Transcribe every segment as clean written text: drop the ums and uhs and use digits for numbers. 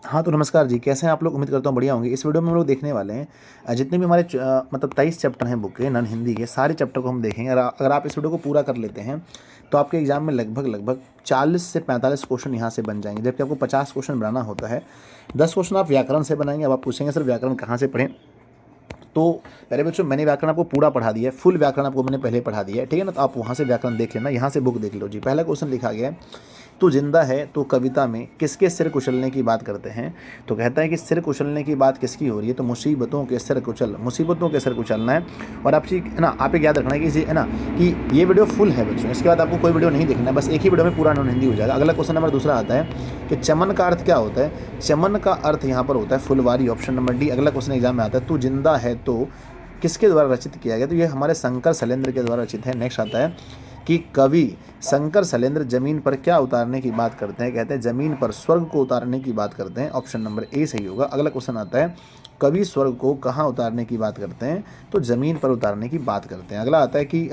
हाँ, तो नमस्कार जी, कैसे हैं आप लोग? उम्मीद करता हूँ बढ़िया होंगे। इस वीडियो में हम लोग देखने वाले हैं जितने भी हमारे मतलब 23 चैप्टर हैं बुक के नॉन हिंदी के, सारे चैप्टर को हम देखेंगे। अगर आप इस वीडियो को पूरा कर लेते हैं तो आपके एग्जाम में लगभग 40 से 45 क्वेश्चन यहाँ से बन जाएंगे, जबकि आपको 50 क्वेश्चन बनाना होता है। 10 क्वेश्चन आप व्याकरण से बनाएंगे। अब आप पूछेंगे सर व्याकरण कहाँ से पढ़ें? तो पहले बच्चों मैंने व्याकरण आपको पूरा पढ़ा दिया है, फुल व्याकरण आपको मैंने पहले पढ़ा दिया है, ठीक है ना। तो आप वहाँ से व्याकरण देख लेना, यहाँ से बुक देख लो जी। पहला क्वेश्चन लिखा गया है, तू जिंदा है तो कविता में किसके सिर कुचलने की बात करते हैं? तो कहता है कि सिर कुचलने की बात किसकी हो रही है? तो मुसीबतों के सिर कुचल, मुसीबतों के सिर कुचलना है। और आप चीज है ना, आप एक याद रखना है कि है ना कि ये वीडियो फुल है बच्चों, इसके बाद आपको कोई वीडियो नहीं देखना है, बस एक ही वीडियो में पूरा नॉन हिंदी हो जाएगा। अगला क्वेश्चन नंबर दूसरा आता है कि चमन का अर्थ क्या होता है? चमन का अर्थ यहाँ पर होता है फुलवारी, ऑप्शन नंबर डी। अगला क्वेश्चन एग्जाम में आता है, तू जिंदा है तो किसके द्वारा रचित किया गया? तो ये हमारे शंकर शैलेंद्र के द्वारा रचित है। नेक्स्ट आता है कि कवि शंकर शैलेंद्र जमीन पर क्या उतारने की बात करते हैं? कहते हैं जमीन पर स्वर्ग को उतारने की बात करते हैं, ऑप्शन नंबर ए सही होगा। अगला क्वेश्चन आता है, कवि स्वर्ग को कहाँ उतारने की बात करते हैं? तो जमीन पर उतारने की बात करते हैं। अगला आता है कि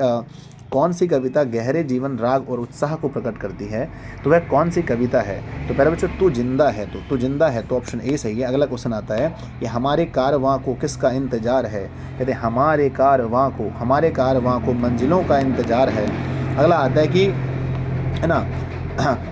कौन सी कविता गहरे जीवन, राग और उत्साह को प्रकट करती है? तो वह कौन सी कविता है? तो पहले बच्चों तू जिंदा है, तो तू जिंदा है तो ऑप्शन ए सही है। अगला क्वेश्चन आता है कि हमारे कारवां को किसका इंतजार है? कहते हैं हमारे कारवां को मंजिलों का इंतजार है। अगला आता है कि है ना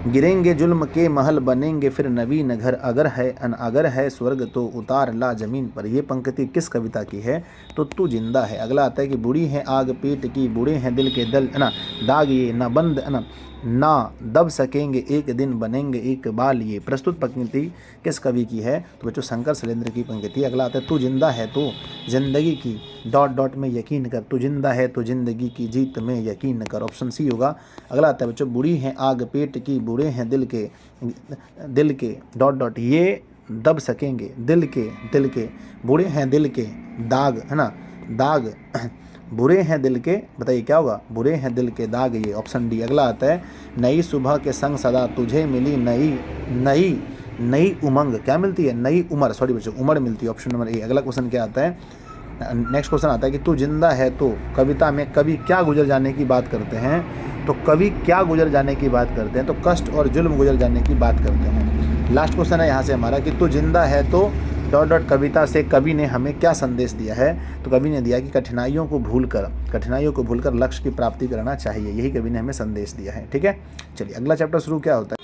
गिरेंगे जुल्म के महल बनेंगे फिर नवीन घर, अगर है स्वर्ग तो उतार ला जमीन पर। ये पंक्ति किस कविता की है? तो तू जिंदा है। अगला आता है कि बुरी है आग पेट की, बुरे हैं दिल के दल, है ना दाग ये ना बंद, है ना दब सकेंगे एक दिन बनेंगे एक बाल ये। प्रस्तुत पंक्ति किस कवि की है? तो बच्चों शंकर शैलेंद्र की पंक्ति। अगला आता है तू जिंदा है तो जिंदगी की डॉट डॉट में यकीन कर, तू जिंदा है तो जिंदगी की जीत में यकीन कर, ऑप्शन सी होगा। अगला आता है बच्चों बुरी हैं आग पेट की, बुरे हैं दिल के डॉट डॉट ये दब सकेंगे, दिल के बुरे हैं दिल के दाग, है ना दाग बुरे हैं दिल के, बताइए क्या होगा? बुरे हैं दिल के दाग, ये ऑप्शन डी। अगला आता है नई सुबह के संग सदा तुझे मिली नई उमंग, क्या मिलती है? नई उम्र, सॉरी बच्चों उम्र मिलती है, ऑप्शन नंबर ए। अगला क्वेश्चन क्या आता है? नेक्स्ट क्वेश्चन आता है कि तू जिंदा है तो कविता में कवि क्या गुजर जाने की बात करते हैं? तो कवि क्या गुजर जाने की बात करते हैं? तो कष्ट और जुल्म गुजर जाने की बात करते हैं। लास्ट क्वेश्चन है यहाँ से हमारा कि तू जिंदा है तो डॉट डॉट कविता से कवि ने हमें क्या संदेश दिया है? तो कवि ने दिया कि कठिनाइयों को भूलकर लक्ष्य की प्राप्ति करना चाहिए, यही कवि ने हमें संदेश दिया है। ठीक है, चलिए अगला चैप्टर शुरू क्या होता है?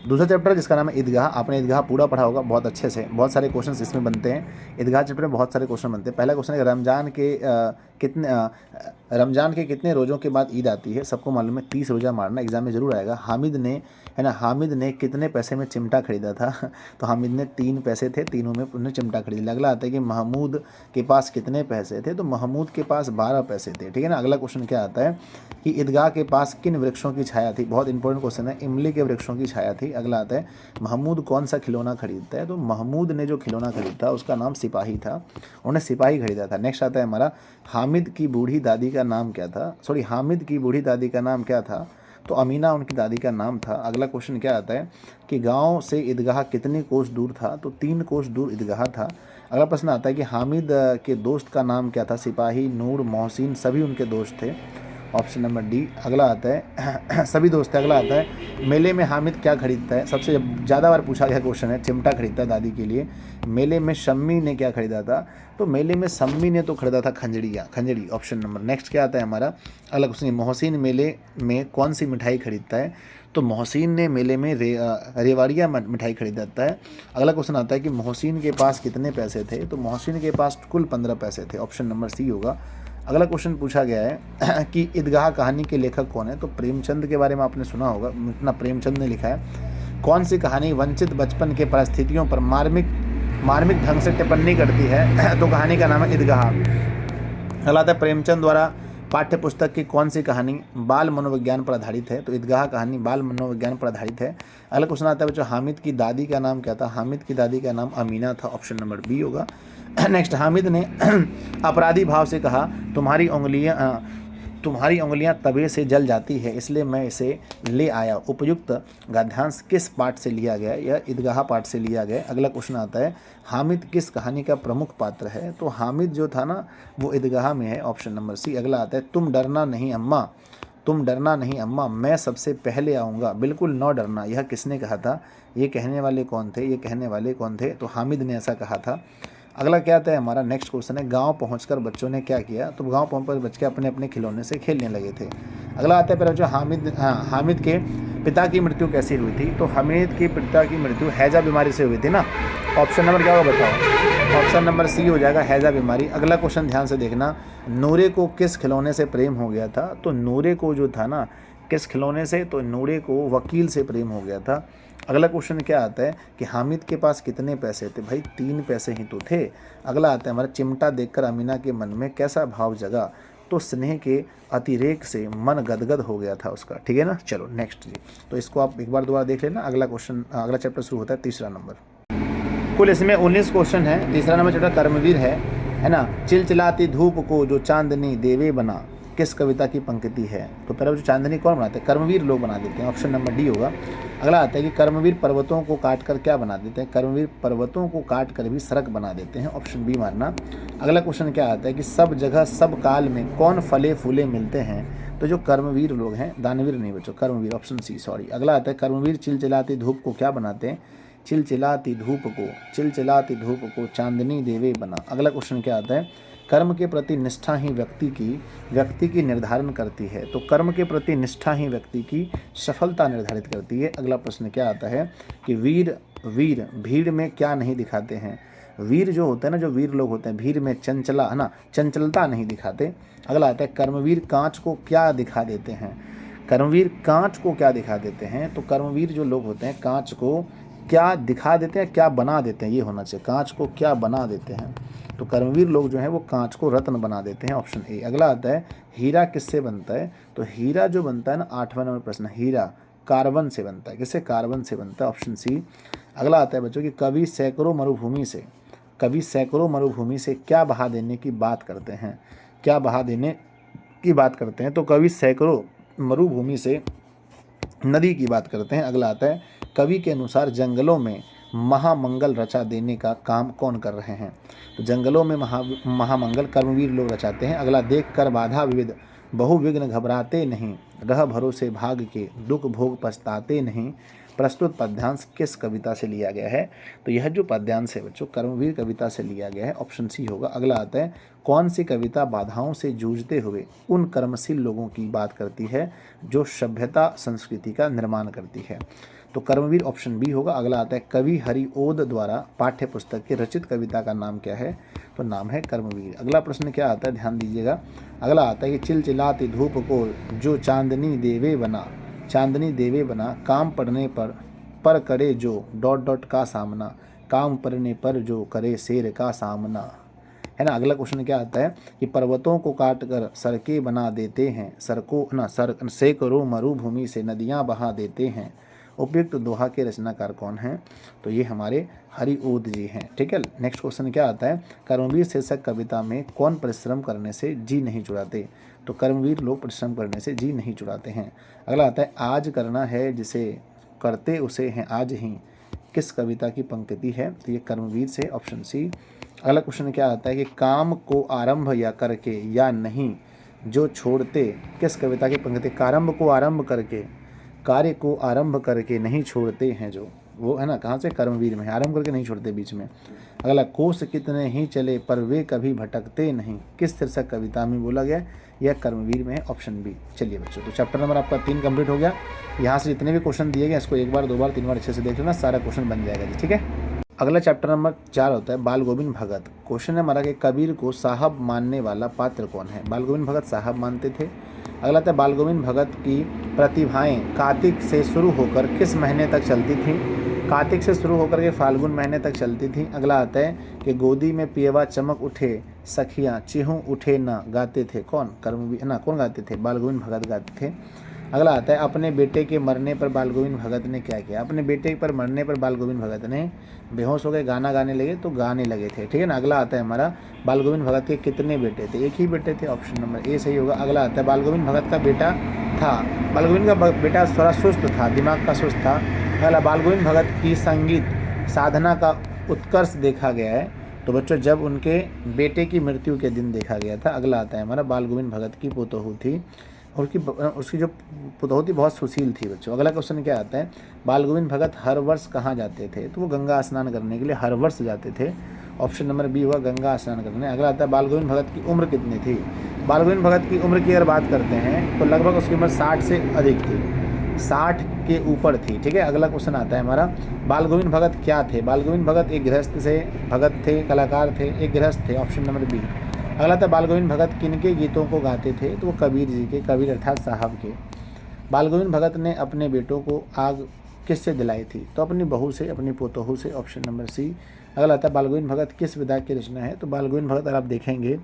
दूसरा चैप्टर जिसका नाम है ईदगाह। आपने ईदगाह पूरा पढ़ा होगा बहुत अच्छे से, बहुत सारे क्वेश्चंस इसमें बनते हैं। ईदगाह चैप्टर में बहुत सारे क्वेश्चन बनते हैं। पहला क्वेश्चन है रमज़ान के कितने रोज़ों के बाद ईद आती है? सबको मालूम है 30 रोज़ा मारना, एग्जाम में ज़रूर आएगा। हामिद ने कितने पैसे में चिमटा खरीदा था? तो हामिद ने 3 पैसे थे, तीनों में उन्होंने चिमटा खरीद लिया। अगला आता है कि महमूद के पास कितने पैसे थे? तो महमूद के पास 12 पैसे थे, ठीक है ना। अगला क्वेश्चन क्या आता है कि ईदगाह के पास किन वृक्षों की छाया थी? बहुत इंपॉर्टेंट क्वेश्चन है, इमली के वृक्षों की छाया थी। अगला आता है महमूद कौन सा खिलौना खरीदता है? तो महमूद ने जो खिलौना खरीदा उसका नाम सिपाही था, उन्होंने सिपाही खरीदा था। नेक्स्ट आता है हमारा हामिद की बूढ़ी दादी का नाम क्या था? हामिद की बूढ़ी दादी का नाम क्या था? तो अमीना उनकी दादी का नाम था। अगला क्वेश्चन क्या आता है कि गांव से ईदगाह कितने कोस दूर था? तो 3 कोस दूर ईदगाह था। अगला प्रश्न आता है कि हामिद के दोस्त का नाम क्या था? सिपाही, नूर, मोहसिन, सभी उनके दोस्त थे, ऑप्शन नंबर डी। अगला आता है सभी दोस्त है। अगला आता है मेले में हामिद क्या खरीदता है? सबसे ज़्यादा बार पूछा गया क्वेश्चन है, चिमटा खरीदता है दादी के लिए। मेले में शम्मी ने क्या खरीदा था? तो मेले में शम्मी ने तो खरीदा था खंजड़ी, ऑप्शन नंबर। नेक्स्ट क्या आता है हमारा अगला क्वेश्चन, मोहसिन मेले में कौन सी मिठाई खरीदता है? तो मोहसिन ने मेले में रेवाड़िया मिठाई खरीदता है। अगला क्वेश्चन आता है कि मोहसिन के पास कितने पैसे थे? तो मोहसिन के पास कुल 15 पैसे थे, ऑप्शन नंबर सी होगा। अगला क्वेश्चन पूछा गया है कि ईदगाह कहानी के लेखक कौन है? तो प्रेमचंद के बारे में आपने सुना होगा, इतना प्रेमचंद ने लिखा है। कौन सी कहानी वंचित बचपन के परिस्थितियों पर मार्मिक ढंग से टिप्पणी करती है? तो कहानी का नाम है ईदगाह। अगला आता है प्रेमचंद द्वारा पाठ्य पुस्तक की कौन सी कहानी बाल मनोविज्ञान पर आधारित है? तो ईदगाह कहानी बाल मनोविज्ञान पर आधारित है। अगला क्वेश्चन आता है बच्चों हामिद की दादी का नाम क्या था? हामिद की दादी का नाम अमीना था, ऑप्शन नंबर बी होगा। नेक्स्ट, हामिद ने अपराधी भाव से कहा तुम्हारी उंगलियां तवे से जल जाती है इसलिए मैं इसे ले आया। उपयुक्त गद्यांश किस पाठ से लिया गया? यह ईदगाह पाठ से लिया गया। अगला क्वेश्चन आता है हामिद किस कहानी का प्रमुख पात्र है? तो हामिद जो था ना वो ईदगाह में है, ऑप्शन नंबर सी। अगला आता है तुम डरना नहीं अम्मा मैं सबसे पहले आऊँगा, बिल्कुल न डरना, यह किसने कहा था? ये कहने वाले कौन थे, ये कहने वाले कौन थे? तो हामिद ने ऐसा कहा था। अगला क्या आता है हमारा नेक्स्ट क्वेश्चन है, गांव पहुंचकर बच्चों ने क्या किया? तो गांव पहुंचकर बच्चे अपने अपने खिलौने से खेलने लगे थे। अगला आता है पहले जो हामिद के पिता की मृत्यु कैसे हुई थी? तो हामिद के पिता की मृत्यु हैजा बीमारी से हुई थी ना। ऑप्शन नंबर क्या होगा बताओ? ऑप्शन नंबर सी हो जाएगा, हैजा बीमारी। अगला क्वेश्चन ध्यान से देखना, नूरे को किस खिलौने से प्रेम हो गया था? तो नूरे को जो था ना किस खिलौने से? तो नूरे को वकील से प्रेम हो गया था। अगला क्वेश्चन क्या आता है कि हामिद के पास कितने पैसे थे? भाई 3 पैसे ही तो थे। अगला आता है हमारा, चिमटा देखकर अमीना के मन में कैसा भाव जगा? तो स्नेह के अतिरेक से मन गदगद हो गया था उसका। ठीक है ना। चलो नेक्स्ट जी, तो इसको आप एक बार दोबारा देख लेना। अगला क्वेश्चन, अगला चैप्टर शुरू होता है तीसरा नंबर। कुल इसमें 19 क्वेश्चन है। तीसरा नंबर चैप्टर कर्मवीर है ना। चिलचिलाती धूप को जो चांदनी देवे बना, किस कविता की पंक्ति है? तो पहले जो चांदनी कौन बनाते हैं? कर्मवीर लोग बना देते हैं। ऑप्शन नंबर डी होगा। अगला आता है कि कर्मवीर पर्वतों को काट कर क्या बना देते हैं? कर्मवीर पर्वतों को काट कर भी सड़क बना देते हैं। ऑप्शन बी मारना। अगला क्वेश्चन क्या आता है कि सब जगह सब काल में कौन फले फूले मिलते हैं? तो जो कर्मवीर लोग हैं, दानवीर नहीं बच्चों, कर्मवीर। Option C, sorry. अगला आता है कर्मवीर चिलचिलाती धूप को क्या बनाते हैं? चिलचिलाती धूप को चांदनी देवे बना। अगला क्वेश्चन क्या आता है, कर्म के प्रति निष्ठा ही व्यक्ति की निर्धारण करती है। तो कर्म के प्रति निष्ठा ही व्यक्ति की सफलता निर्धारित करती है। अगला प्रश्न क्या आता है कि वीर भीड़ में क्या नहीं दिखाते हैं? वीर जो होते हैं ना, जो वीर लोग होते हैं, भीड़ में चंचलता नहीं दिखाते। अगला आता है कर्मवीर कांच को क्या दिखा देते हैं? कर्मवीर कांच को क्या दिखा देते हैं? तो कर्मवीर जो लोग होते हैं कांच को क्या दिखा देते हैं, क्या बना देते हैं, ये होना चाहिए। कांच को क्या बना देते हैं? तो कर्मवीर लोग जो हैं वो कांच को रत्न बना देते हैं। Option A. अगला आता है हीरा किससे बनता है? तो हीरा जो बनता है ना, 8वां नंबर प्रश्न, हीरा कार्बन से बनता है। किससे? कार्बन से बनता है। Option C. अगला आता है बच्चों कि कवि सैकड़ों मरुभूमि से क्या बहा देने की बात करते हैं? क्या बहा देने की बात करते हैं? तो कवि सैकड़ों मरुभूमि से नदी की बात करते हैं। अगला आता है कवि के अनुसार जंगलों में महामंगल रचा देने का काम कौन कर रहे हैं? तो जंगलों में महामंगल कर्मवीर लोग रचाते हैं। अगला देख कर बाधा विविध बहुविघ्न घबराते नहीं, रह भरोसे भाग के दुख भोग पछताते नहीं। प्रस्तुत पद्यांश किस कविता से लिया गया है? तो यह जो पद्यांश है बच्चों कर्मवीर कविता से लिया गया है। ऑप्शन सी होगा। अगला आता है कौन सी कविता बाधाओं से जूझते हुए उन कर्मशील लोगों की बात करती है जो सभ्यता संस्कृति का निर्माण करती है? तो कर्मवीर ऑप्शन बी होगा। अगला आता है कवि हरिओद द्वारा पाठ्य पुस्तक की रचित कविता का नाम क्या है? तो नाम है कर्मवीर। अगला प्रश्न क्या आता है, ध्यान दीजिएगा। अगला आता है कि चिलचिलाती धूप को जो चांदनी देवे बना काम पड़ने पर करे जो ... का सामना, काम पड़ने पर जो करे शेर का सामना, है ना। अगला क्वेश्चन क्या आता है कि पर्वतों को काट कर सड़कें बना देते हैं, सैकड़ों मरुभूमि से नदियां बहा देते हैं। उपयुक्त दोहा के रचनाकार कौन हैं? तो ये हमारे हरिओद जी हैं। ठीक है। नेक्स्ट क्वेश्चन क्या आता है, कर्मवीर शीर्षक कविता में कौन परिश्रम करने से जी नहीं चुराते? तो कर्मवीर लोग परिश्रम करने से जी नहीं चुराते हैं। अगला आता है आज करना है जिसे करते उसे हैं आज ही, किस कविता की पंक्ति है? तो ये कर्मवीर से। Option C. अगला क्वेश्चन क्या आता है कि काम को आरंभ या करके या नहीं जो छोड़ते, किस कविता की पंक्ति? कार्य को आरंभ करके नहीं छोड़ते हैं जो, वो है ना, कहाँ से? कर्मवीर में। आरंभ करके नहीं छोड़ते बीच में। अगला कोस कितने ही चले पर वे कभी भटकते नहीं, किस शीर्षक कविता में बोला गया? यह कर्मवीर में है। Option B. चलिए बच्चों, तो चैप्टर नंबर आपका 3 कंप्लीट हो गया। यहाँ से जितने भी क्वेश्चन दिए गए इसको 1 बार 2 बार 3 बार अच्छे से देख लेना, सारा क्वेश्चन बन जाएगा जी। ठीक है। अगला चैप्टर नंबर 4 होता है बाल गोविंद भगत। क्वेश्चन है हमारा कि कबीर को साहब मानने वाला पात्र कौन है? बाल गोविंद भगत साहब मानते थे। अगला आता है बाल गोविंद भगत की प्रतिभाएं कार्तिक से शुरू होकर किस महीने तक चलती थी? कार्तिक से शुरू होकर के फाल्गुन महीने तक चलती थी। अगला आता है कि गोदी में पियवा चमक उठे सखियाँ चिहू उठे न गाते थे कौन? कर्मवीर ना, कौन गाते थे? बाल गोविंद भगत गाते थे। अगला आता है अपने बेटे के मरने पर बाल गोविंद भगत ने क्या किया? अपने बेटे पर मरने पर बाल गोविंद भगत ने बेहोश हो गए, गाना गाने लगे तो गाने लगे थे। ठीक है ना। अगला आता है हमारा बाल गोविंद भगत के कितने बेटे थे? एक ही बेटे थे। ऑप्शन नंबर ए सही होगा। अगला आता है बाल गोविंद भगत का बेटा था, बाल गोविंद का बेटा थोड़ा सुस्त था, दिमाग का सुस्त था। अगला बाल गोविंद भगत की संगीत साधना का उत्कर्ष देखा गया है तो बच्चों जब उनके बेटे की मृत्यु के दिन देखा गया था। अगला आता है हमारा बाल गोविंद भगत की पोतोहू थी और उसकी जो पुतौह थी बहुत सुशील थी बच्चों। अगला क्वेश्चन क्या आता है, बाल गोविंद भगत हर वर्ष कहाँ जाते थे? तो वो गंगा स्नान करने के लिए हर वर्ष जाते थे। ऑप्शन नंबर बी हुआ गंगा स्नान करने। अगला आता है बाल गोविंद भगत की उम्र कितनी थी? बाल गोविंद भगत की उम्र की अगर बात करते हैं तो लगभग उसकी उम्र 60 से अधिक थी, 60 के ऊपर थी। ठीक है, अगला क्वेश्चन आता है हमारा, बाल गोविंद भगत क्या थे? बाल गोविंद भगत एक गृहस्थ से भगत थे, कलाकार थे, एक गृहस्थ थे। Option number B. अगला था बाल गोविंद भगत किनके गीतों को गाते थे? तो वो कबीर जी के, कबीर अर्थात साहब के। बाल गोविंद भगत ने अपने बेटों को आग किससे दिलाई थी? तो अपनी बहू से, अपनी पोतोहू से। Option number C. अगला आता है बाल गोविंद भगत किस विधा की रचना है? तो बाल गोविंद भगत अगर आप देखेंगे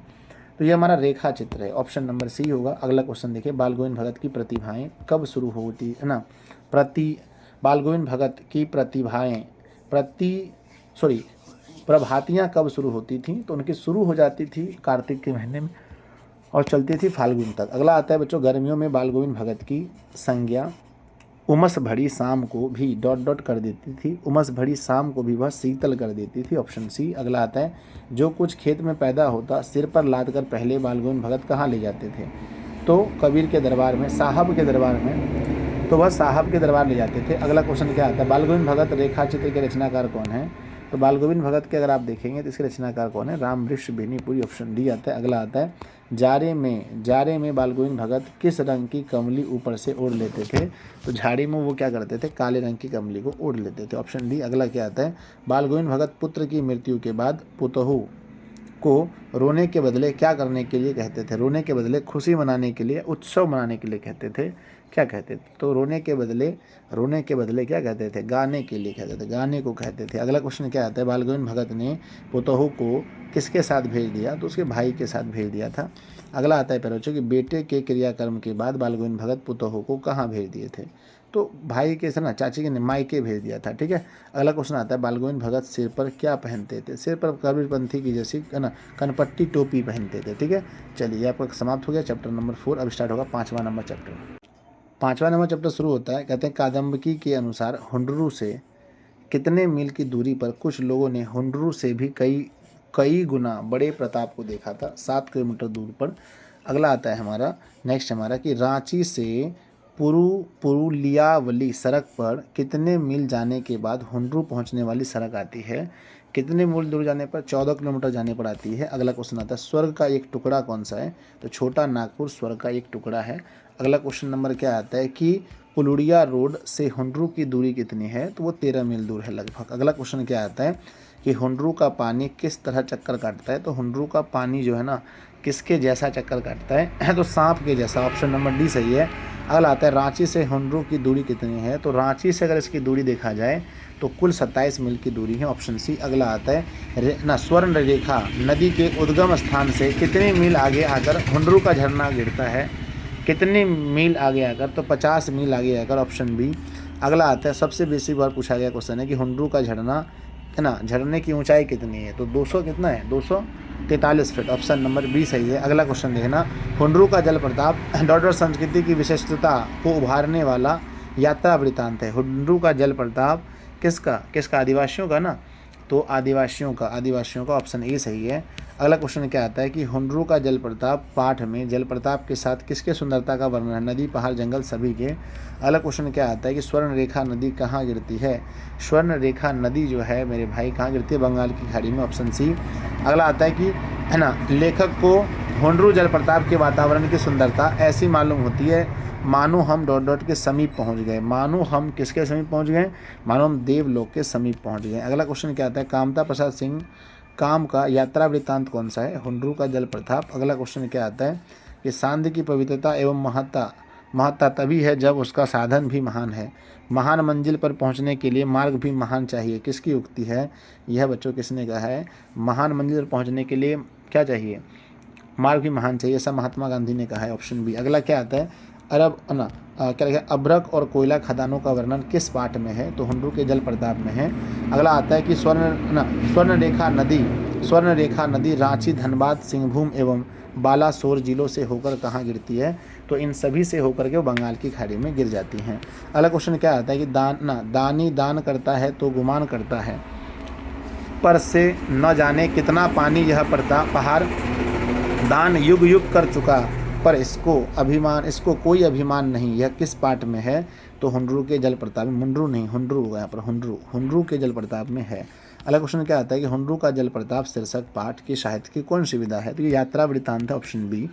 तो ये हमारा रेखा चित्र है। ऑप्शन नंबर सी होगा। अगला क्वेश्चन देखिए, बाल गोविंद भगत की प्रतिभाएं कब शुरू होती है ना? बाल गोविंद भगत की प्रतिभाएं प्रभातियाँ कब शुरू होती थी? तो उनकी शुरू हो जाती थी कार्तिक के महीने में और चलती थी फाल्गुन तक। अगला आता है बच्चों, गर्मियों में बाल गोविंद भगत की संज्ञा उमस भरी शाम को भी डॉट डॉट कर देती थी, उमस भरी शाम को भी वह शीतल कर देती थी। Option C. अगला आता है, जो कुछ खेत में पैदा होता सिर पर लाद कर पहले बाल गोविंद भगत कहाँ ले जाते थे? तो कबीर के दरबार में, साहब के दरबार में। तो वह साहब के दरबार ले जाते थे। अगला क्वेश्चन क्या आता है, बाल गोविंद भगत रेखा चित्र के रचनाकार कौन है? तो बाल गोविंद भगत के अगर आप देखेंगे तो इसके रचनाकार कौन है? राम वृक्ष बेनीपुरी। ऑप्शन डी आता है। अगला आता है, जारे में बाल गोविंद भगत किस रंग की कमली ऊपर से ओढ़ लेते थे? तो झाड़ी में वो क्या करते थे? काले रंग की कमली को ओढ़ लेते थे। Option D. अगला क्या आता है, बाल गोविंद भगत पुत्र की मृत्यु के बाद पुतोहू को रोने के बदले क्या करने के लिए कहते थे? रोने के बदले खुशी मनाने के लिए, उत्सव मनाने के लिए कहते थे। क्या कहते थे? तो रोने के बदले क्या कहते थे? गाने के लिए कहते थे, गाने को कहते थे। अगला क्वेश्चन क्या आता है, बाल गोविंद भगत ने पुतोहू को किसके साथ भेज दिया? तो उसके भाई के साथ भेज दिया था। अगला आता है बच्चों कि बेटे के क्रियाकर्म के बाद बाल गोविंद भगत पुतोहू को कहाँ भेज दिए थे? तो भाई के से ना, चाची के मायके भेज दिया था। ठीक है, अगला क्वेश्चन आता है, बाल गोविंद भगत सिर पर क्या पहनते थे? सिर पर कबीरपंथी की जैसी है ना कनपट्टी टोपी पहनते थे। ठीक है, चलिए आपका समाप्त हो गया चैप्टर नंबर 4। अब स्टार्ट होगा 5वां नंबर चैप्टर। 5वां नंबर चैप्टर शुरू होता है, कहते हैं कादम्बकी के अनुसार हुंडरू से कितने मील की दूरी पर कुछ लोगों ने हुंडरू से भी कई गुना बड़े प्रताप को देखा था? 7 किलोमीटर दूर पर। अगला आता है हमारा नेक्स्ट हमारा कि रांची से पुरुलियावली सड़क पर कितने मील जाने के बाद हुंडरू पहुंचने वाली सड़क आती है? कितने मील दूर जाने पर? 14 किलोमीटर जाने पर आती है। अगला क्वेश्चन आता है, स्वर्ग का एक टुकड़ा कौन सा है? तो छोटा नागपुर स्वर्ग का एक टुकड़ा है। अगला क्वेश्चन नंबर क्या आता है कि पुलुड़िया रोड से हुंडरू की दूरी कितनी है? तो वो 13 मील दूर है लगभग। अगला क्वेश्चन क्या आता है कि हुंडरू का पानी किस तरह चक्कर काटता है? तो हुंडरू का पानी जो है ना किसके जैसा चक्कर काटता है? तो सांप के जैसा। ऑप्शन नंबर डी सही है। अगला आता है, रांची से हुंडरू की दूरी कितनी है? तो रांची से अगर इसकी दूरी देखा जाए तो कुल 27 मील की दूरी है। Option C. अगला आता है स्वर्ण रेखा नदी के उद्गम स्थान से कितने मील आगे आकर हुंडरू का झरना गिरता है? कितने मील आगे आकर? तो 50 मील आगे आकर। Option B. अगला आता है, सबसे बेसिक बार पूछा गया क्वेश्चन है कि हुंडरू का झरना है ना, झरने की ऊंचाई कितनी है? तो 200 कितना है? 243 फीट। ऑप्शन नंबर बी सही है। अगला क्वेश्चन देखना, हुंडरू का जल प्रताप डॉट संस्कृति की विशिष्टता को उभारने वाला यात्रा वृत्तांत है। हुंडरू का जल प्रताप किसका? आदिवासियों का ना, तो आदिवासियों का ऑप्शन ए सही है। अगला क्वेश्चन क्या आता है कि हुंडरू का जल प्रताप पाठ में जल प्रताप के साथ किसके सुंदरता का वर्णन है? नदी, पहाड़, जंगल सभी के। अगला क्वेश्चन क्या आता है कि स्वर्ण रेखा नदी कहाँ गिरती है? स्वर्ण रेखा नदी जो है मेरे भाई कहाँ गिरती है? बंगाल की खाड़ी में। Option C. अगला आता है कि है ना, लेखक को हुंडरू जल प्रताप के वातावरण की सुंदरता ऐसी मालूम होती है मानो हम डॉट डॉट के समीप पहुंच गए। मानो हम किसके समीप पहुंच गए? मानो हम देवलोक के समीप पहुंच गए। अगला क्वेश्चन क्या आता है, कामता प्रसाद सिंह काम का यात्रा वृत्तांत कौन सा है? हुंडरू का जल प्रताप। अगला क्वेश्चन क्या आता है कि सांध्य की पवित्रता एवं महत्ता तभी है जब उसका साधन भी महान है। महान मंजिल पर पहुंचने के लिए मार्ग भी महान चाहिए। किसकी उक्ति है? यह बच्चों किसने कहा है? महान मंजिल पर पहुंचने के लिए क्या चाहिए? मार्ग भी महान चाहिए, ऐसा महात्मा गांधी ने कहा है। Option B. अगला क्या आता है, क्या लिखा है, अभ्रक और कोयला खदानों का वर्णन किस पाठ में है? तो हुंडरू के जल प्रताप में है। अगला आता है कि स्वर्ण रेखा नदी रांची, धनबाद, सिंहभूम एवं बालासोर जिलों से होकर कहाँ गिरती है? तो इन सभी से होकर के वो बंगाल की खाड़ी में गिर जाती हैं। अगला क्वेश्चन क्या आता है कि दानी दान करता है तो गुमान करता है, पर से न जाने कितना पानी यह पहाड़ दान युग युग कर चुका, पर इसको कोई अभिमान नहीं, यह किस पाठ में है? तो हुंडरू के जल प्रताप में, मुंडरू नहीं हुंडरू होगा यहाँ पर, हुंडरू के जल प्रताप में है। अगला क्वेश्चन क्या आता है कि हुंडरू का जल प्रताप शीर्षक पाठ की साहित्य की कौन सी विधा है? तो ये यात्रा वृत्तांत है, ऑप्शन बी।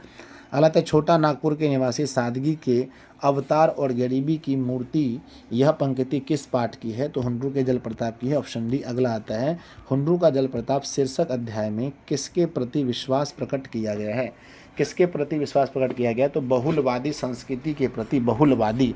अगला आता है छोटा नागपुर के निवासी सादगी के अवतार और गरीबी की मूर्ति, यह पंक्ति किस पाठ की है? तो हुंडरू के जल प्रताप की है, ऑप्शन डी। अगला आता है हुंडरू का जल प्रताप शीर्षक अध्याय में किसके प्रति विश्वास प्रकट किया गया है? किसके प्रति विश्वास प्रकट किया गया? तो बहुलवादी संस्कृति के प्रति, बहुलवादी।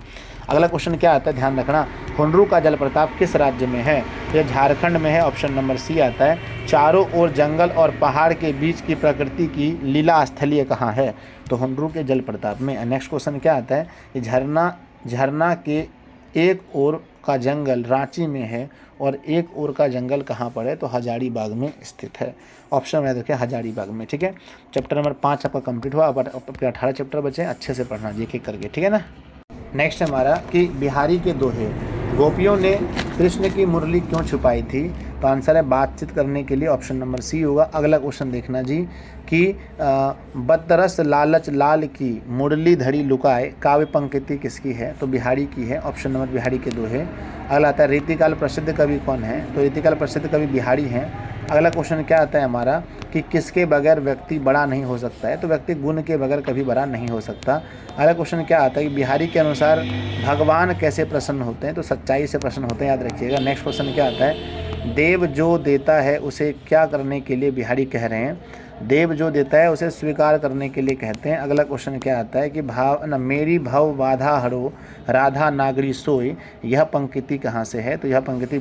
अगला क्वेश्चन क्या आता है, ध्यान रखना, हुंडरू का जल प्रताप किस राज्य में है? यह झारखंड में है, ऑप्शन नंबर सी आता है। चारों ओर जंगल और पहाड़ के बीच की प्रकृति की लीला स्थलीय कहाँ है? तो हुंडरू के जल प्रताप में। नेक्स्ट क्वेश्चन क्या आता है, ये झरना के एक ओर का जंगल रांची में है और एक ओर का जंगल कहाँ पर है? तो हजारीबाग में स्थित है, ऑप्शन में देखिए हजारीबाग में। ठीक है, चैप्टर नंबर 5 आपका कंप्लीट हुआ। अब आपके 18 चैप्टर बचे, अच्छे से पढ़ना एक एक करके, ठीक है ना। नेक्स्ट हमारा कि बिहारी के दोहे, गोपियों ने कृष्ण की मुरली क्यों छुपाई थी? तो आंसर है बातचीत करने के लिए, ऑप्शन नंबर सी होगा। अगला क्वेश्चन देखना जी कि बदतरस लालच लाल की मुरली धड़ी लुकाए, काव्य पंक्ति किसकी है? तो बिहारी की है, ऑप्शन नंबर बिहारी के दोहे। अगला आता है रीतिकाल प्रसिद्ध कवि कौन है? तो रीतिकाल प्रसिद्ध कवि बिहारी हैं। अगला क्वेश्चन क्या आता है हमारा कि किसके बगैर व्यक्ति बड़ा नहीं हो सकता है? तो व्यक्ति गुण के बगैर कभी बड़ा नहीं हो सकता। अगला क्वेश्चन क्या आता है कि बिहारी के अनुसार भगवान कैसे प्रसन्न होते हैं? तो सच्चाई से प्रसन्न होते हैं, याद रखिएगा। नेक्स्ट क्वेश्चन क्या आता है, देव जो देता है उसे क्या करने के लिए बिहारी कह रहे हैं? देव जो देता है उसे स्वीकार करने के लिए कहते हैं। अगला क्वेश्चन क्या आता है कि मेरी भव बाधा हरो राधा नागरी सोई, यह पंक्ति कहाँ से है? तो यह पंक्ति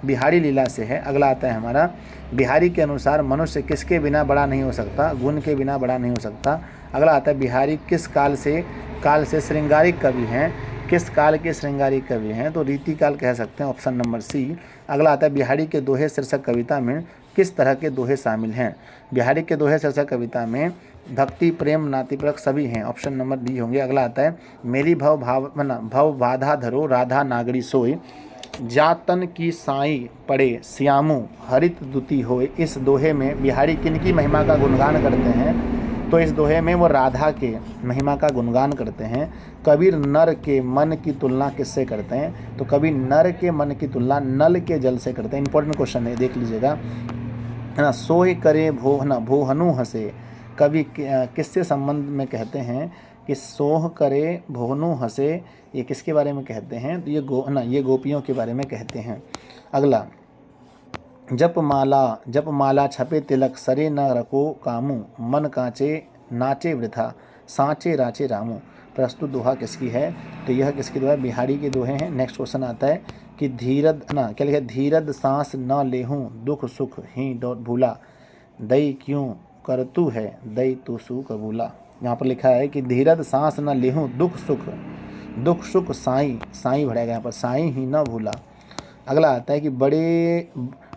बिहारी लीला से है। अगला आता है हमारा बिहारी के अनुसार मनुष्य किसके बिना बड़ा नहीं हो सकता? गुण के बिना बड़ा नहीं हो सकता। अगला आता है बिहारी किस काल से श्रृंगारिक कवि हैं? किस काल के श्रृंगारिक कवि हैं? तो रीतिकाल कह सकते हैं, ऑप्शन नंबर सी। अगला आता है बिहारी के दोहे शीर्षक कविता में किस तरह के दोहे शामिल हैं? बिहारी के दोहे शीर्षक कविता में भक्ति, प्रेम, नातिप्रक सभी हैं, ऑप्शन नंबर डी होंगे। अगला आता है मेरी भव बाधा धरो राधा नागरी सोई, जातन की साई पड़े श्यामू हरित दुती होए। इस दोहे में बिहारी किनकी महिमा का गुणगान करते हैं? तो इस दोहे में वो राधा के महिमा का गुणगान करते हैं। कबीर नर के मन की तुलना किससे करते हैं? तो कबीर नर के मन की तुलना नल के जल से करते हैं। इंपॉर्टेंट क्वेश्चन है, देख लीजिएगा, है ना। सोह करे भोहनु हंसे, कवि किससे संबंध में कहते हैं कि सोह करे भोहनु हंसे, ये किसके बारे में कहते हैं? तो ये गोपियों के बारे में कहते हैं। अगला, जप माला छपे तिलक सरे न रखो कामू, मन कांचे नाचे वृथा सांचे राचे रामू। प्रस्तुत दोहा किसकी है? तो यह किसकी दोहा है? बिहारी के दोहे हैं। नेक्स्ट क्वेश्चन आता है कि क्या लिखा है, धीरद सांस न लेहूँ दुख सुख ही भूला, दई क्यों करतू है दई तू सु कबूला। यहाँ पर लिखा है कि धीरद सांस न लेहूँ दुख सुख साई बढ़ेगा यहाँ पर, साई ही न भूला। अगला आता है कि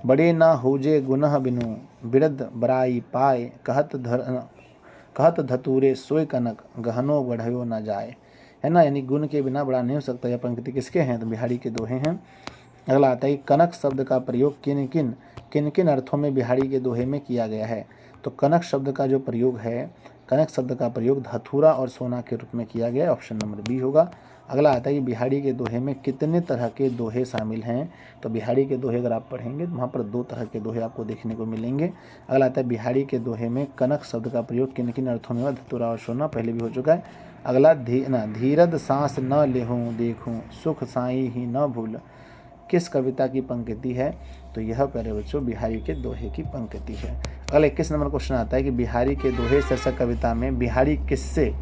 बड़े न होजे गुनह बिनु, बिरद बराई पाए, कहत धतूरे सोय कनक, गहनो बढ़यो न जाए, है ना। यानी गुण के बिना बड़ा नहीं हो सकता। यह पंक्ति किसके हैं? तो बिहारी के दोहे हैं। अगला आता है कि कनक शब्द का प्रयोग किन किन अर्थों में बिहारी के दोहे में किया गया है? तो कनक शब्द का जो प्रयोग है, कनक शब्द का प्रयोग धतूरा और सोना के रूप में किया गया है, ऑप्शन नंबर बी होगा। अगला आता है कि बिहारी के दोहे में कितने तरह के दोहे शामिल हैं? तो बिहारी के दोहे अगर आप पढ़ेंगे तो वहाँ पर 2 तरह के दोहे आपको देखने को मिलेंगे। अगला आता है बिहारी के दोहे में कनक शब्द का प्रयोग किन किन अर्थों में हुआ? धतूरा और सोना पहले भी हो चुका है। अगला धीरद सांस न लेहूँ देखूँ, सुख साई ही न भूल, किस कविता की पंक्ति है? तो यह प्यारे बच्चों बिहारी के दोहे की पंक्ति है। अगला 21 नंबर क्वेश्चन आता है कि बिहारी के दोहे शीर्षक कविता में बिहारी किससे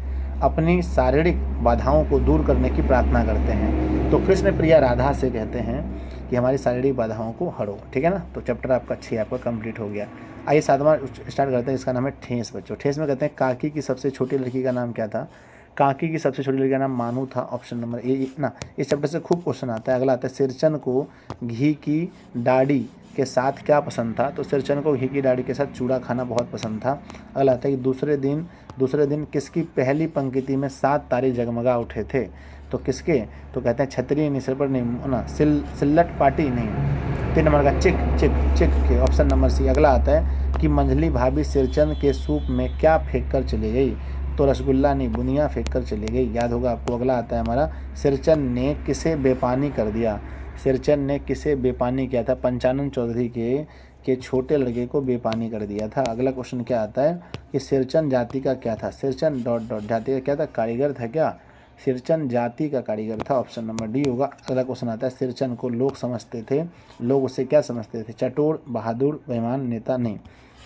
अपनी शारीरिक बाधाओं को दूर करने की प्रार्थना करते हैं? तो कृष्ण प्रिया राधा से कहते हैं कि हमारी शारीरिक बाधाओं को हरो, ठीक है ना। तो चैप्टर आपका 6 आपका कंप्लीट हो गया। आइए 7वां स्टार्ट करते हैं, इसका नाम है ठेस बच्चों। ठेस में कहते हैं काकी की सबसे छोटी लड़की का नाम क्या था? काकी की सबसे छोटी लड़की का नाम मानू था, ऑप्शन नंबर ए ना। इस चैप्टर से खूब क्वेश्चन आता है। अगला आता है सिरचन को घी की डाड़ी के साथ क्या पसंद था? तो सिरचन को घी की डाड़ी के साथ चूड़ा खाना बहुत पसंद था। अगला आता है कि दूसरे दिन किसकी पहली पंक्ति में 7 तारे जगमगा उठे थे? तो किसके? तो कहते हैं क्षत्रिय निसर पर नहीं ना, सिल्लट पाटी नहीं, 3 नंबर का चिक चिक चिक के, ऑप्शन नंबर सी। अगला आता है कि मंझली भाभी सिरचंद के सूप में क्या फेंक कर चली गई, तो रसगुल्ला नहीं बुनिया फेंक कर चली गई, याद होगा आपको। अगला आता है हमारा, सिरचंद ने किसे बेपानी कर दिया, सिरचंद ने किसे बेपानी किया था, पंचानन चौधरी के छोटे लड़के को बेपानी कर दिया था। अगला क्वेश्चन क्या आता है कि सिरचंद जाति का क्या था, सिरचंद डॉट डॉट जाति का क्या था, कारीगर था क्या, सिरचंद जाति का कारीगर था, ऑप्शन नंबर डी होगा। अगला क्वेश्चन आता है, सिरचंद को लोग समझते थे, लोग उसे क्या समझते थे, चटोर, बहादुर, बेईमान, नेता, नहीं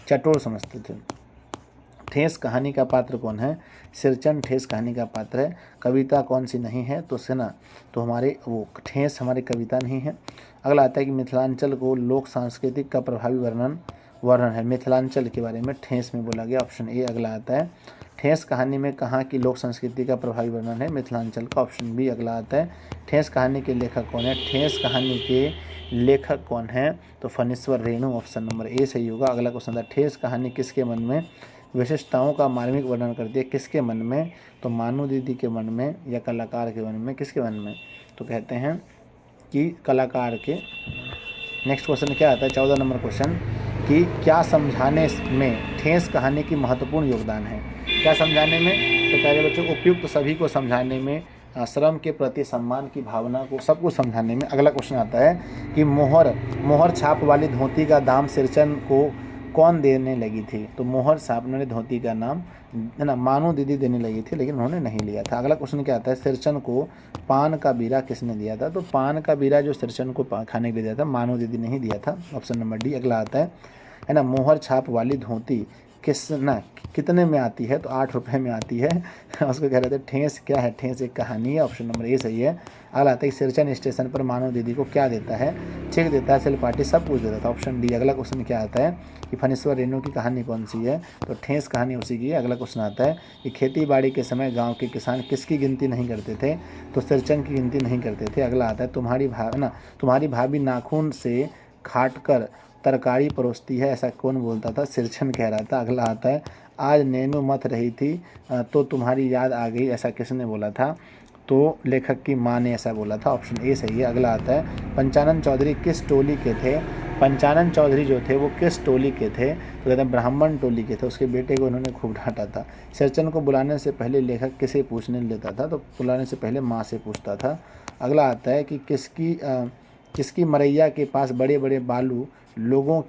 चटोर समझते थे। ठेस कहानी का पात्र कौन है, सिरचंद ठेस कहानी का पात्र है। कविता कौन सी नहीं है, तो सेना, तो हमारे वो ठेस हमारी कविता नहीं है। अगला आता है कि मिथिलांचल को लोक सांस्कृतिक का प्रभावी वर्णन है, मिथिलांचल के बारे में ठेस में बोला गया, ऑप्शन ए। अगला आता है, ठेस कहानी में कहाँ की लोक संस्कृति का प्रभावी वर्णन है, मिथिलांचल का, ऑप्शन बी। अगला आता है, ठेस कहानी के लेखक कौन है, ठेस कहानी के लेखक कौन है, तो Phanishwar Renu, option number A सही होगा। अगला क्वेश्चन था, ठेस कहानी किसके मन में विशेषताओं का मार्मिक वर्णन करती है, किसके मन में, तो मानू दीदी के मन में या कलाकार के मन में, किसके मन में, तो कहते हैं कि कलाकार के। नेक्स्ट क्वेश्चन क्या आता है, 14 नंबर क्वेश्चन, कि क्या समझाने में ठेस कहानी की महत्वपूर्ण योगदान है, क्या समझाने में, तो प्यारे बच्चों उपयुक्त सभी को समझाने में, श्रम के प्रति सम्मान की भावना को सबको समझाने में। अगला क्वेश्चन आता है कि मोहर छाप वाली धोती का दाम सिरचंद को कौन देने लगी थी, तो मोहर छाप वाली धोती का नाम है ना मानू दीदी देने लगी थी, लेकिन उन्होंने नहीं लिया था। अगला क्वेश्चन क्या आता है, सिरचंद को पान का बीरा किसने दिया था, तो पान का बीरा जो सिरचंद को खाने के लिए दिया था मानू दीदी नहीं दिया था, ऑप्शन नंबर डी। अगला आता है ना, मोहर छाप वाली धोती कितने में आती है, तो 8 रुपये में आती है। उसको कह रहे थे ठेस क्या है, ठेस एक कहानी है, ऑप्शन नंबर ए सही है। अगला आता है कि सिरचंद स्टेशन पर मानव दीदी को क्या देता है, चेक देता है, सेल पार्टी, सब कुछ देता था, ऑप्शन डी। अगला क्वेश्चन क्या आता है कि फणीश्वर रेणु की कहानी कौन सी है, तो ठेस कहानी उसी की है। अगला क्वेश्चन आता है कि खेती बाड़ी के समय गाँव के किसान किसकी गिनती नहीं करते थे, तो सिरचंद की गिनती नहीं करते थे। अगला आता है तुम्हारी भाभी नाखून से खाट कर तरकारी परोसती है, ऐसा कौन बोलता था, सिरचंद कह रहा था। अगला आता है, आज नैनो मत रही थी तो तुम्हारी याद आ गई, ऐसा किसने बोला था, तो लेखक की माँ ने ऐसा बोला था, ऑप्शन ए सही है। अगला आता है, पंचानन चौधरी किस टोली के थे, पंचानन चौधरी जो थे वो किस टोली के थे, तो कहते हैं ब्राह्मण टोली के थे, उसके बेटे को उन्होंने खूब डांटा था। सिरचंद को बुलाने से पहले लेखक किसे पूछने लेता था, तो बुलाने से पहले माँ से पूछता था। अगला आता है कि किसकी मरैया के पास बड़े बड़े बालू लोगों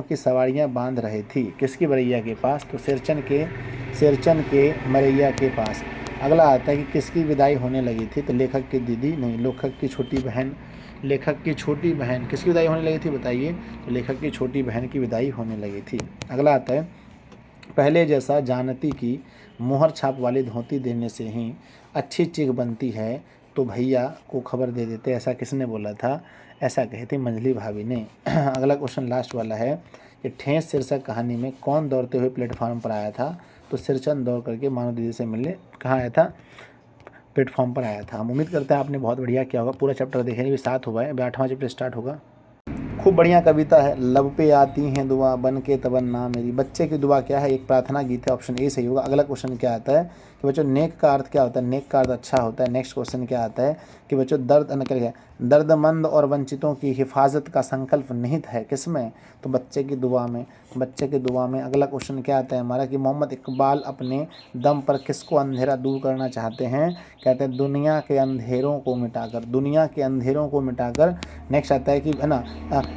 की सवारियां बांध रहे थी, किसकी मरैया के पास, तो सिरचंद के मरैया के पास। अगला आता है कि किसकी विदाई होने लगी थी, तो लेखक की दीदी नहीं, लेखक की छोटी बहन किसकी विदाई होने लगी थी बताइए, तो लेखक की छोटी बहन की विदाई होने लगी थी। अगला आता है, पहले जैसा जानती कि मोहर छाप वाली धोती देने से ही अच्छी चीख बनती है, तो भैया को खबर दे देते, ऐसा किसने बोला था, ऐसा कहती मंझली भाभी ने। अगला क्वेश्चन लास्ट वाला है कि ठेस शीर्षक कहानी में कौन दौड़ते हुए प्लेटफॉर्म पर आया था, तो सिरचंद दौड़ करके मानव दीदी से मिलने कहाँ आया था, प्लेटफॉर्म पर आया था। हम उम्मीद करते हैं आपने बहुत बढ़िया किया होगा, पूरा चैप्टर देखेंगे, भी 7 हुआ है, अभी 8वां चैप्टर स्टार्ट होगा। खूब बढ़िया कविता है, लब पे आती हैं दुआ बन के तबन्ना मेरी, बच्चे की दुआ क्या है, एक प्रार्थना गीत है, ऑप्शन ए सही होगा। अगला क्वेश्चन क्या आता है कि बच्चों नेक का अर्थ क्या होता है, नेक का अर्थ अच्छा होता है। नेक्स्ट क्वेश्चन क्या आता है कि बच्चों दर्दमंद और वंचितों की हिफाजत का संकल्प निहित है किसमें, तो बच्चे की दुआ में। अगला क्वेश्चन क्या आता है हमारा कि मोहम्मद इकबाल अपने दम पर किसको अंधेरा दूर करना चाहते हैं, कहते हैं दुनिया के अंधेरों को मिटाकर। नेक्स्ट आता है कि है ना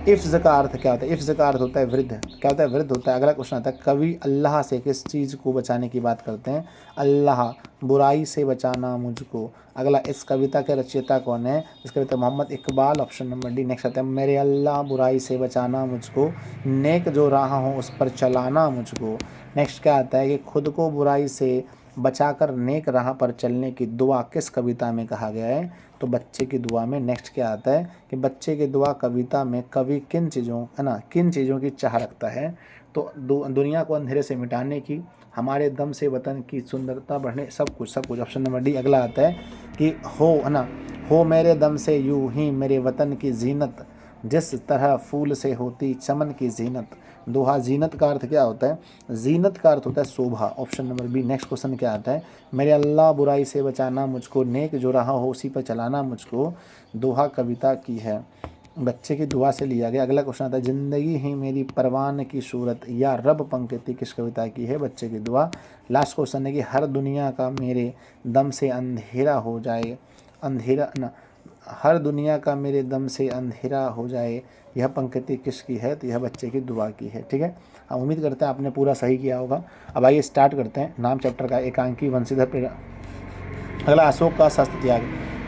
इफ्ज का अर्थ क्या होता है, इफ्ज का अर्थ होता है वृद्ध, क्या होता है, वृद्ध होता है। अगला क्वेश्चन आता है कवि अल्लाह से किस चीज़ को बचाने की बात करते हैं, अल्लाह, बुराई से बचाना मुझको। अगला इस कविता के रचयिता कौन है, इस कविता Mohammad Iqbal, option number D. Next आता है मेरे अल्लाह बुराई से बचाना मुझको, नेक जो राह हो उस पर चलाना मुझको। नेक्स्ट क्या आता है कि खुद को बुराई से बचाकर नेक राह पर चलने की दुआ किस कविता में कहा गया है, तो बच्चे की दुआ में। नेक्स्ट क्या आता है कि बच्चे की दुआ कविता में कवि किन चीज़ों की चाह रखता है, तो दुनिया को अंधेरे से मिटाने की, हमारे दम से वतन की सुंदरता बढ़ने, सब कुछ। Option number D. अगला आता है कि हो मेरे दम से यूं ही मेरे वतन की जीनत, जिस तरह फूल से होती चमन की जीनत। दोहा जीनत का अर्थ क्या होता है, जीनत का अर्थ होता है शोभा, option number B. Next question क्या आता है मेरे अल्लाह बुराई से बचाना मुझको, नेक जो रहा हो उसी पर चलाना मुझको, दोहा कविता की है। बच्चे की दुआ से लिया गया। अगला क्वेश्चन आता है, जिंदगी ही मेरी परवान की सूरत या रब पंक्ति किस कविता की है? बच्चे की दुआ। लास्ट क्वेश्चन है कि हर दुनिया का मेरे दम से अंधेरा हो जाए, अंधेरा न, हर दुनिया का मेरे दम से अंधेरा हो जाए, यह पंक्ति किसकी है? तो यह बच्चे की दुआ की है। ठीक है, हम उम्मीद करते हैं आपने पूरा सही किया होगा। अब आइए स्टार्ट करते हैं नाम चैप्टर का। एकांकी वंशीधर प्रेरणा। अगला, अशोक का शस्त्र त्याग।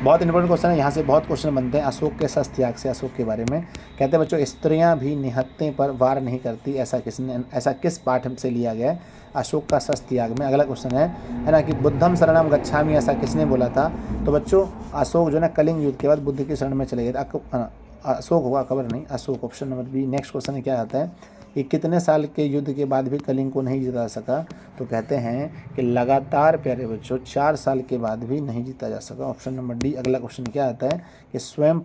बहुत इंपॉर्टेंट क्वेश्चन है, यहाँ से बहुत क्वेश्चन बनते हैं अशोक के शस्त्र त्याग से। अशोक के बारे में कहते हैं बच्चों, स्त्रियां भी निहत्थे पर वार नहीं करती, ऐसा किस पाठ से लिया गया है? अशोक का शस्त्र त्याग में। अगला क्वेश्चन है ना कि बुद्धम शरणम गच्छामि, ऐसा किसने बोला था? तो बच्चों अशोक जो है कलिंग युद्ध के बाद बुद्ध की शरण में चले गए थे। अशोक होगा, अकबर नहीं, Ashok. Option number B. Next question है, क्या आता है कि कितने साल के युद्ध के बाद भी कलिंग को नहीं जीता सका? तो कहते हैं कि लगातार, प्यारे बच्चों, 4 साल के बाद भी नहीं जीता जा सका। Option number D. अगला क्वेश्चन क्या आता है कि स्वयं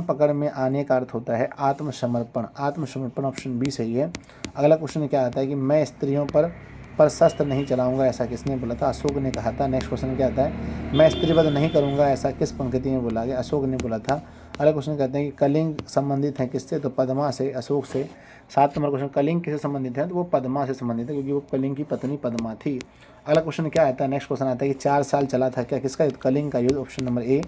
पकड़ में आने का अर्थ होता है आत्मसमर्पण। आत्मसमर्पण ऑप्शन बी सही है। अगला क्वेश्चन क्या आता है कि मैं स्त्रियों पर शस्त्र नहीं चलाऊंगा, ऐसा किसने बोला था? अशोक ने कहा था। नेक्स्ट क्वेश्चन क्या आता है, मैं स्त्रीवध नहीं करूंगा, ऐसा किस पंक्ति में बोला गया? अशोक ने बोला था। अगला क्वेश्चन कहते हैं कि कलिंग संबंधित है किससे? तो पद्मा से, अशोक से। 7 नंबर क्वेश्चन, कलिंग किससे संबंधित है? तो वो पद्मा से संबंधित है, क्योंकि वो कलिंग की पत्नी पद्मा थी। अगला क्वेश्चन क्या आता है? नेक्स्ट क्वेश्चन आता है कि 4 साल चला था क्या? किसका युद्ध? कलिंग का युद्ध। Option number A.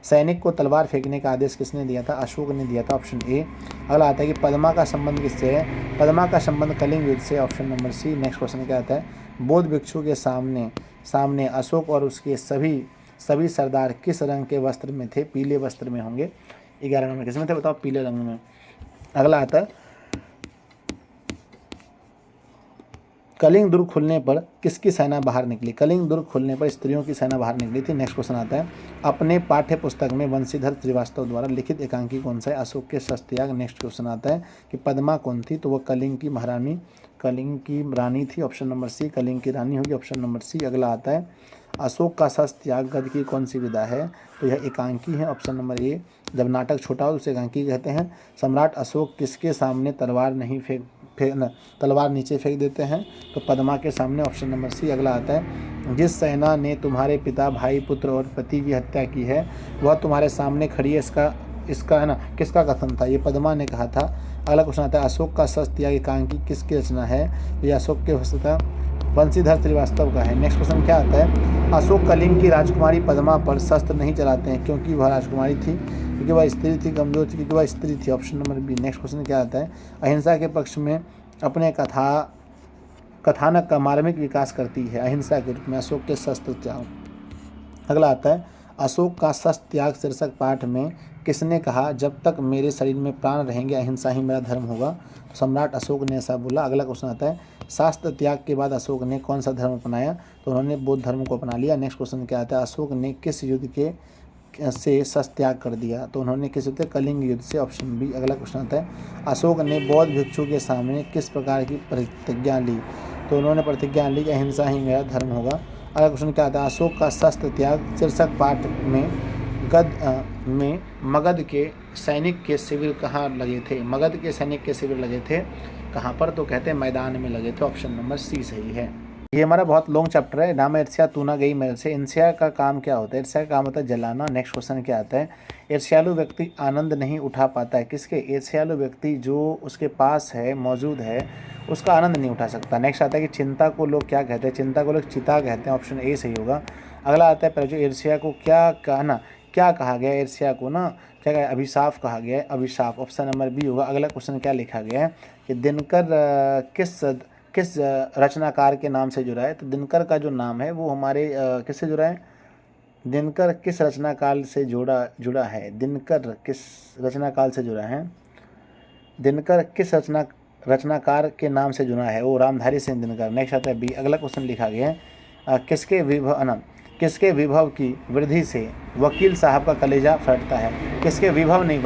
सैनिक को तलवार फेंकने का आदेश किसने दिया था? अशोक ने दिया था। Option A. अगला आता है कि पद्मा का संबंध किससे है? पद्मा का संबंध कलिंग युद्ध से। Option number C. Next question क्या आता है? बौद्ध भिक्षु के सामने अशोक और उसके सभी सरदार किस रंग के वस्त्र में थे? पीले वस्त्र में होंगे। 11 नंबर किस में थे? बताओ, पीले रंग में। अगला आता है, कलिंग दुर्ग खुलने पर किसकी सेना बाहर निकली? कलिंग दुर्ग खुलने पर स्त्रियों की सेना बाहर निकली थी। नेक्स्ट क्वेश्चन आता है, अपने पाठ्य पुस्तक में वंशीधर श्रीवास्तव द्वारा लिखित एकांकी कौन सा है? अशोक के शस्त्र त्याग। नेक्स्ट क्वेश्चन आता है कि पद्मा कौन थी? तो वह कलिंग की रानी थी। ऑप्शन नंबर सी। कलिंग की रानी होगी। Option number C. अगला आता है, अशोक का शस्त्र त्याग गद्य की कौन सी विधा है? तो यह एकांकी है। Option number A. जब नाटक छोटा हो तो उसे एकांकी कहते हैं। सम्राट अशोक किसके सामने तलवार नीचे फेंक देते हैं? तो पद्मा के सामने। Option number C. अगला आता है, जिस सेना ने तुम्हारे पिता, भाई, पुत्र और पति की हत्या की है वह तुम्हारे सामने खड़ी है, इसका है ना किसका कथन था? ये पद्मा ने कहा था। अगला क्वेश्चन आता है, अशोक का शस्त्र त्याग एकांकी किसकी रचना है? ये अशोक के वंशीधर श्रीवास्तव का है। नेक्स्ट क्वेश्चन क्या आता है, अशोक कलिंग की राजकुमारी पद्मा पर शस्त्र नहीं चलाते हैं क्योंकि वह राजकुमारी थी, क्योंकि वह स्त्री थी, कमजोर थी, क्योंकि वह स्त्री थी। Option number B. Next question क्या आता है, अहिंसा के पक्ष में अपने कथानक का मार्मिक विकास करती है अहिंसा के रूप में अशोक के शस्त्र त्याग। अगला आता है, अशोक का शस्त्र त्याग शीर्षक पाठ में किसने कहा, जब तक मेरे शरीर में प्राण रहेंगे अहिंसा ही मेरा धर्म होगा? तो सम्राट अशोक ने ऐसा बोला। अगला क्वेश्चन आता है, शास्त्र त्याग के बाद अशोक ने कौन सा धर्म अपनाया? तो उन्होंने बौद्ध धर्म को अपना लिया। नेक्स्ट क्वेश्चन क्या आता है, अशोक ने किस युद्ध से शस्त्र त्याग कर दिया? तो उन्होंने किस युद्ध? कलिंग युद्ध से। Option B. अगला क्वेश्चन आता है, अशोक ने बौद्ध भिक्षु के सामने किस प्रकार की प्रतिज्ञा ली? तो उन्होंने प्रतिज्ञा ली कि अहिंसा ही मेरा धर्म होगा। अगला क्वेश्चन क्या आता है, अशोक का शस्त्र त्याग शीर्षक पाठ में मगध के सैनिक के शिविर कहाँ लगे थे? मगध के सैनिक के शिविर लगे थे कहाँ पर? तो कहते हैं मैदान में लगे थे। ऑप्शन नंबर सी सही है। ये हमारा बहुत लॉन्ग चैप्टर है। नाम ईर्ष्या तू ना गई मेरे से। ईर्ष्या का काम क्या होता है? ईर्ष्या का काम होता है जलाना। नेक्स्ट क्वेश्चन क्या आता है, ईर्ष्यालु व्यक्ति आनंद नहीं उठा पाता है किसके? ईर्ष्यालु व्यक्ति जो उसके पास है, मौजूद है, उसका आनंद नहीं उठा सकता। नेक्स्ट आता है कि चिंता को लोग क्या कहते हैं? चिंता को लोग चिता कहते हैं। ऑप्शन ए सही होगा। अगला आता है, पहले जो ईर्ष्या को क्या कहा गया? ईर्ष्या को ना क्या कहा? अभिशाप कहा गया है। अभिशाप। ऑप्शन नंबर बी होगा। अगला क्वेश्चन क्या लिखा गया है कि दिनकर किस रचनाकार के नाम से जुड़ा है? तो दिनकर का जो नाम है वो हमारे किससे जुड़ा है? दिनकर किस रचनाकाल से जुड़ा है? दिनकर किस रचनाकाल से जुड़ा है? दिनकर किस रचनाकार के नाम से जुड़ा है? वो रामधारी सिंह दिनकर। नेक्स्ट आता है बी। अगला क्वेश्चन लिखा गया है, किसके विभव की वृद्धि से वकील साहब का कलेजा फटता है? किसके विभव नहीं,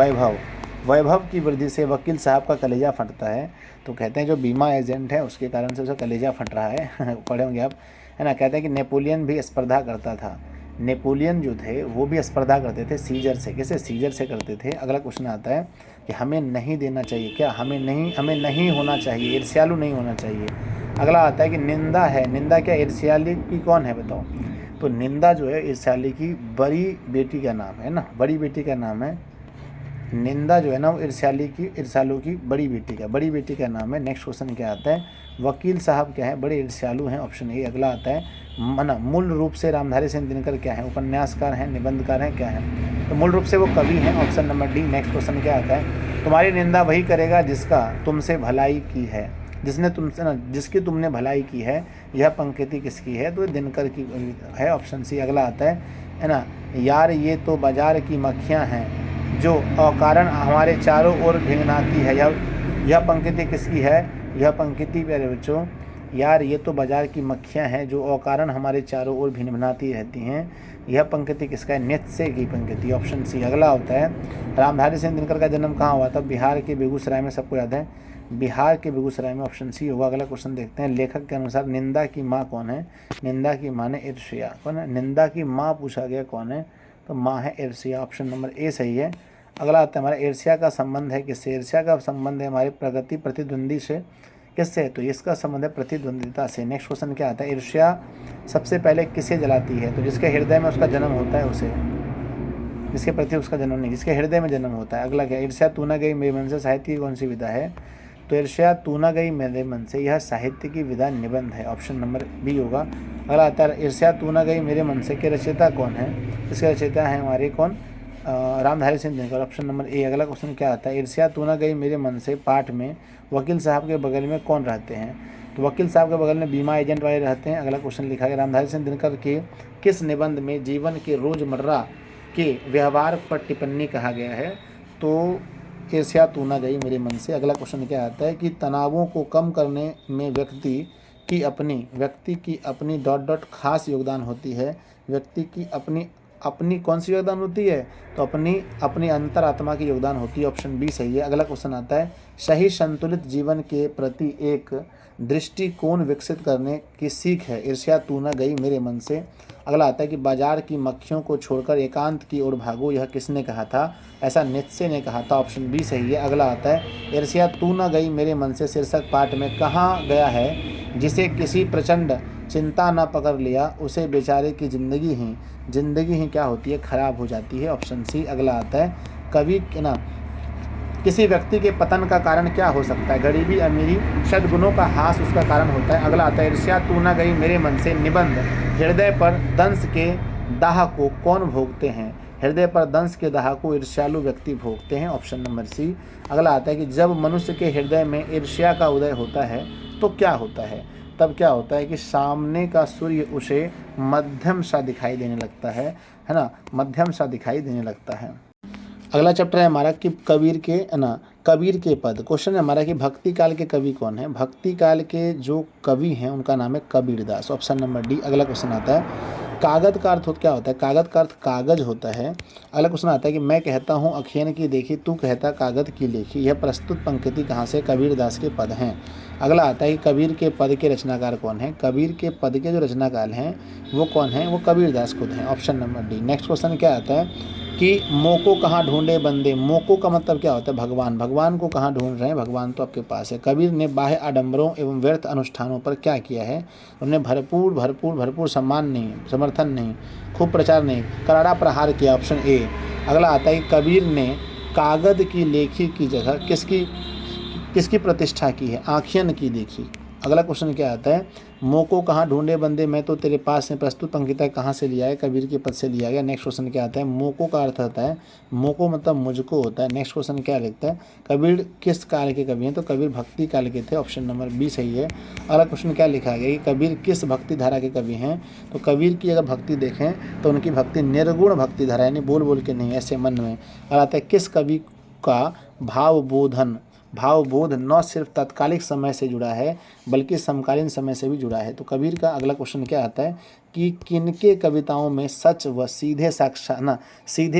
वैभव की वृद्धि से वकील साहब का कलेजा फटता है? तो कहते हैं जो बीमा एजेंट है उसके कारण से उसका कलेजा फट रहा है। पढ़े होंगे आप, है ना। कहते हैं कि नेपोलियन भी स्पर्धा करता था। नेपोलियन जो थे वो भी स्पर्धा करते थे सीजर से। किसे? सीजर से करते थे। अगला क्वेश्चन आता है कि हमें नहीं देना चाहिए क्या? हमें नहीं होना चाहिए, ईर्ष्यालु नहीं होना चाहिए। अगला आता है कि निंदा है। निंदा क्या ईर्ष्यालु की कौन है बताओ? तो निंदा जो है ईर्ष्यालु की बड़ी बेटी का नाम है ना, बड़ी बेटी का नाम है निंदा जो है ना वो ईर्ष्यालु की बड़ी बेटी का नाम है। नेक्स्ट क्वेश्चन क्या आता है, वकील साहब क्या है, बड़े ईर्ष्यालु हैं, ऑप्शन ए। अगला आता है मना, मूल रूप से रामधारी सिंह दिनकर क्या है, उपन्यासकार हैं, निबंधकार हैं, क्या है, तो मूल रूप से वो कवि हैं, option number D. Next question क्या आता है, तुम्हारी निंदा वही करेगा जिसका तुमसे भलाई की है, जिसकी तुमने भलाई की है, यह पंक्ति किसकी है, तो दिनकर की है, ऑप्शन सी। अगला आता है ना, यार ये तो बाजार की मक्खियाँ हैं जो अकारण हमारे चारों ओर भिनभिनाती है, यह पंक्ति किसकी है, यह पंक्ति प्यारे बच्चों, यार ये तो बाजार की मक्खियाँ हैं जो अकारण हमारे चारों ओर भिनभिनाती रहती हैं, यह पंक्ति किसका है, नित्से की पंक्ति, ऑप्शन सी। अगला होता है, रामधारी सिंह दिनकर का जन्म कहाँ हुआ था, बिहार के बेगूसराय में, सबको याद है, बिहार के बेगूसराय में, ऑप्शन सी होगा। अगला क्वेश्चन देखते हैं, लेखक के अनुसार निंदा की माँ कौन है, निंदा की माँ ने ईर्ष्या, कौन है, निंदा की माँ पूछा गया कौन है, तो माँ है ईर्ष्या, ऑप्शन नंबर ए सही है। अगला आता है हमारा, ईर्ष्या का संबंध है किससे, ईर्ष्या का संबंध है हमारे प्रगति प्रतिद्वंदी से, किससे, तो इसका संबंध है प्रतिद्वंदिता से। नेक्स्ट क्वेश्चन क्या आता है, ईर्ष्या सबसे पहले किसे जलाती है, तो जिसके हृदय में उसका जन्म होता है उसे, जिसके प्रति उसका जन्म नहीं, जिसके हृदय में जन्म होता है। अगला क्या, ईर्ष्या तू न गई मेरे मन से साहित्य की कौन सी विधा है, तो ईर्ष्या तू न गई मेरे मन से, यह साहित्य की विधा निबंध है, ऑप्शन नंबर बी होगा। अगला आता है, ईर्ष्या तू न गई मेरे मन से के रचयिता कौन है, इसके रचयिता है हमारे कौन, Ramdhari Singh Dinkar, option number A. अगला क्वेश्चन क्या आता है, ईर्ष्या तू न गई मेरे मन से पाठ में वकील साहब के बगल में कौन रहते हैं, तो वकील साहब के बगल में बीमा एजेंट वाले रहते हैं। अगला क्वेश्चन लिखा गया, रामधारी सिंह दिनकर के किस निबंध में जीवन के रोजमर्रा के व्यवहार पर टिप्पणी कहा गया है, तो ईर्ष्या तू न गई मेरे मन से। अगला क्वेश्चन क्या आता है कि तनावों को कम करने में व्यक्ति की अपनी खास योगदान होती है, व्यक्ति की अपनी कौन सी योगदान होती है, तो अपनी अंतरात्मा की योगदान होती है, ऑप्शन बी सही है। अगला क्वेश्चन आता है, सही संतुलित जीवन के प्रति एक दृष्टिकोण विकसित करने की सीख है, ईर्ष्या तू न गई मेरे मन से। अगला आता है कि बाजार की मक्खियों को छोड़कर एकांत की ओर भागो, यह किसने कहा था, ऐसा नित्से ने कहा था, ऑप्शन बी सही है। अगला आता है, ईर्ष्या तू न गई मेरे मन से शीर्षक पाठ में कहा गया है, जिसे किसी प्रचंड चिंता न पकड़ लिया उसे बेचारे की जिंदगी ही क्या होती है, खराब हो जाती है, ऑप्शन सी। अगला आता है, कवि ना किसी व्यक्ति के पतन का कारण क्या हो सकता है, गरीबी अमीरी सद्गुणों का हास उसका कारण होता है। अगला आता है, ईर्ष्या तू न गई मेरे मन से निबंध हृदय पर दंश के दाह को कौन भोगते हैं, हृदय पर दंश के दाह को ईर्ष्यालु व्यक्ति भोगते हैं, ऑप्शन नंबर सी। अगला आता है कि जब मनुष्य के हृदय में ईर्ष्या का उदय होता है तो क्या होता है, तब क्या होता है कि सामने का सूर्य उसे मध्यम सा दिखाई देने लगता है ना, मध्यम सा दिखाई देने लगता है। अगला चैप्टर है हमारा कि कबीर के पद। क्वेश्चन है हमारा कि भक्ति काल के कवि कौन है, भक्ति काल के जो कवि हैं उनका नाम है कबीरदास, ऑप्शन नंबर डी। अगला क्वेश्चन आता है, कागद का अर्थ क्या होता है, कागद का अर्थ कागज होता है। अगला क्वेश्चन आता है कि मैं कहता हूँ अखियन की देखी, तू कहता कागद की लेखी, यह प्रस्तुत पंक्ति कहाँ से, कबीरदास के पद हैं। अगला आता है कि कबीर के पद के रचनाकार कौन है, कबीर के पद के जो रचनाकार हैं वो कौन है, वो कबीरदास खुद हैं, option number D. Next question क्या आता है कि मोको कहाँ ढूंढे बंदे, मोको का मतलब क्या होता है, भगवान, भगवान को कहाँ ढूंढ रहे हैं, भगवान तो आपके पास है। कबीर ने बाह्य आडंबरों एवं व्यर्थ अनुष्ठानों पर क्या किया है, उन्हें भरपूर समर्थन नहीं, खूब प्रचार नहीं, करारा प्रहार किया, ऑप्शन ए। अगला आता है कि कबीर ने कागद की लेखी की जगह किसकी प्रतिष्ठा की है, आँखियन की देखी। अगला क्वेश्चन क्या आता है, मोको कहाँ ढूंढे बंदे मैं तो तेरे पास है, प्रस्तुत पंक्तिता कहाँ से लिया है, कबीर के पद से लिया गया। नेक्स्ट क्वेश्चन क्या आता है, मोको का अर्थ होता है, मोको मतलब मुझको होता है। नेक्स्ट क्वेश्चन क्या लिखता है, कबीर किस काल के कवि हैं, तो कबीर भक्ति काल के थे, ऑप्शन नंबर बी सही है। अगला क्वेश्चन क्या लिखा गया कि कबीर किस भक्ति धारा के कवि हैं, तो कबीर की अगर भक्ति देखें तो उनकी भक्ति निर्गुण भक्ति धारा, यानी बोल के नहीं, ऐसे मन में। अगला आता है, किस कवि का भावबोध न सिर्फ तत्कालिक समय से जुड़ा है बल्कि समकालीन समय से भी जुड़ा है, तो कबीर का अगला क्वेश्चन क्या आता है कि किनके कविताओं में सच व सीधे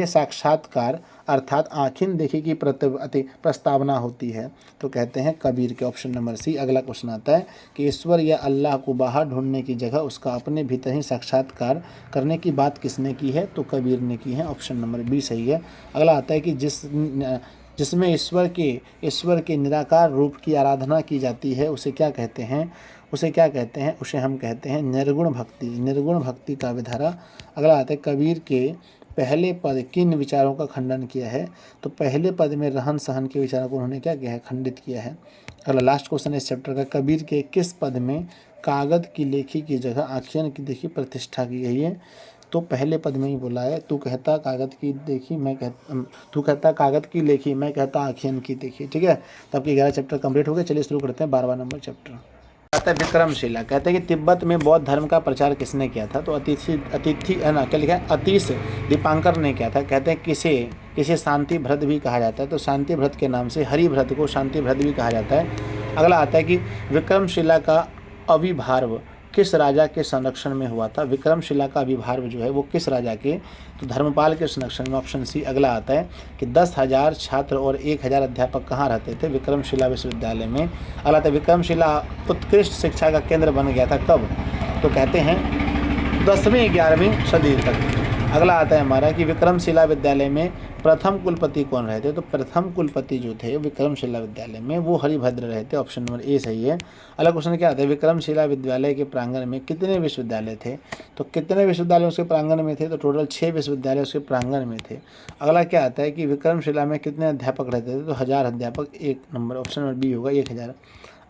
साक्षात्कार अर्थात आँखिन देखी की प्रस्तावना होती है, तो कहते हैं कबीर के, ऑप्शन नंबर सी। अगला क्वेश्चन आता है कि ईश्वर या अल्लाह को बाहर ढूंढने की जगह उसका अपने भीतर ही साक्षात्कार करने की बात किसने की है, तो कबीर ने की है, ऑप्शन नंबर बी सही है। अगला आता है कि जिसमें ईश्वर के निराकार रूप की आराधना की जाती है उसे क्या कहते हैं, उसे हम कहते हैं निर्गुण भक्ति का विधारा। अगला आता है कबीर के पहले पद किन विचारों का खंडन किया है? तो पहले पद में रहन सहन के विचारों को उन्होंने क्या किया है? खंडित किया है। अगला लास्ट क्वेश्चन इस चैप्टर का, कबीर के किस पद में कागद की लेखी की जगह आखियन की देखी प्रतिष्ठा की गई है? तो पहले पद में ही बोला है, तू कहता कागद की देखी मैं कहता, तू कहता कागद की लेखी मैं कहता आखियन की देखी। ठीक है, तो आपके 11 चैप्टर कंप्लीट हो गए। चलिए शुरू करते हैं 12वां नंबर चैप्टर। कहता है विक्रमशिला, कहते हैं कि तिब्बत में बौद्ध धर्म का प्रचार किसने किया था? तो अतिथि है ना, क्या लिखा है? अतीश दीपांकर ने किया था। कहते हैं किसे शांति भ्रत भी कहा जाता है? तो शांति भ्रत के नाम से हरिभ्रत को शांति भ्रत भी कहा जाता है। अगला आता है कि विक्रमशिला का आविर्भाव किस राजा के संरक्षण में हुआ था? विक्रमशिला का आविर्भाव जो है वो किस राजा के? तो धर्मपाल के संरक्षण में, ऑप्शन सी। अगला आता है कि 10,000 छात्र और 1,000 अध्यापक कहाँ रहते थे? विक्रमशिला विश्वविद्यालय में। अगला आता है विक्रमशिला उत्कृष्ट शिक्षा का केंद्र बन गया था कब? तो कहते हैं 10वीं 11वीं सदी तक। अगला आता है हमारा कि विक्रमशिला विद्यालय में प्रथम कुलपति कौन रहे थे? तो प्रथम कुलपति जो थे विक्रमशिला विद्यालय में वो हरिभद्र रहे थे। ऑप्शन नंबर ए सही है। अगला क्वेश्चन क्या आता है? विक्रमशिला विद्यालय के प्रांगण में कितने विश्वविद्यालय थे? तो कितने विश्वविद्यालय उसके प्रांगण में थे? तो टोटल 6 विश्वविद्यालय उसके प्रांगण में थे। अगला क्या आता है कि विक्रमशिला में कितने अध्यापक रहते थे? तो 1000 अध्यापक, 1 नंबर, ऑप्शन नंबर बी होगा 1000।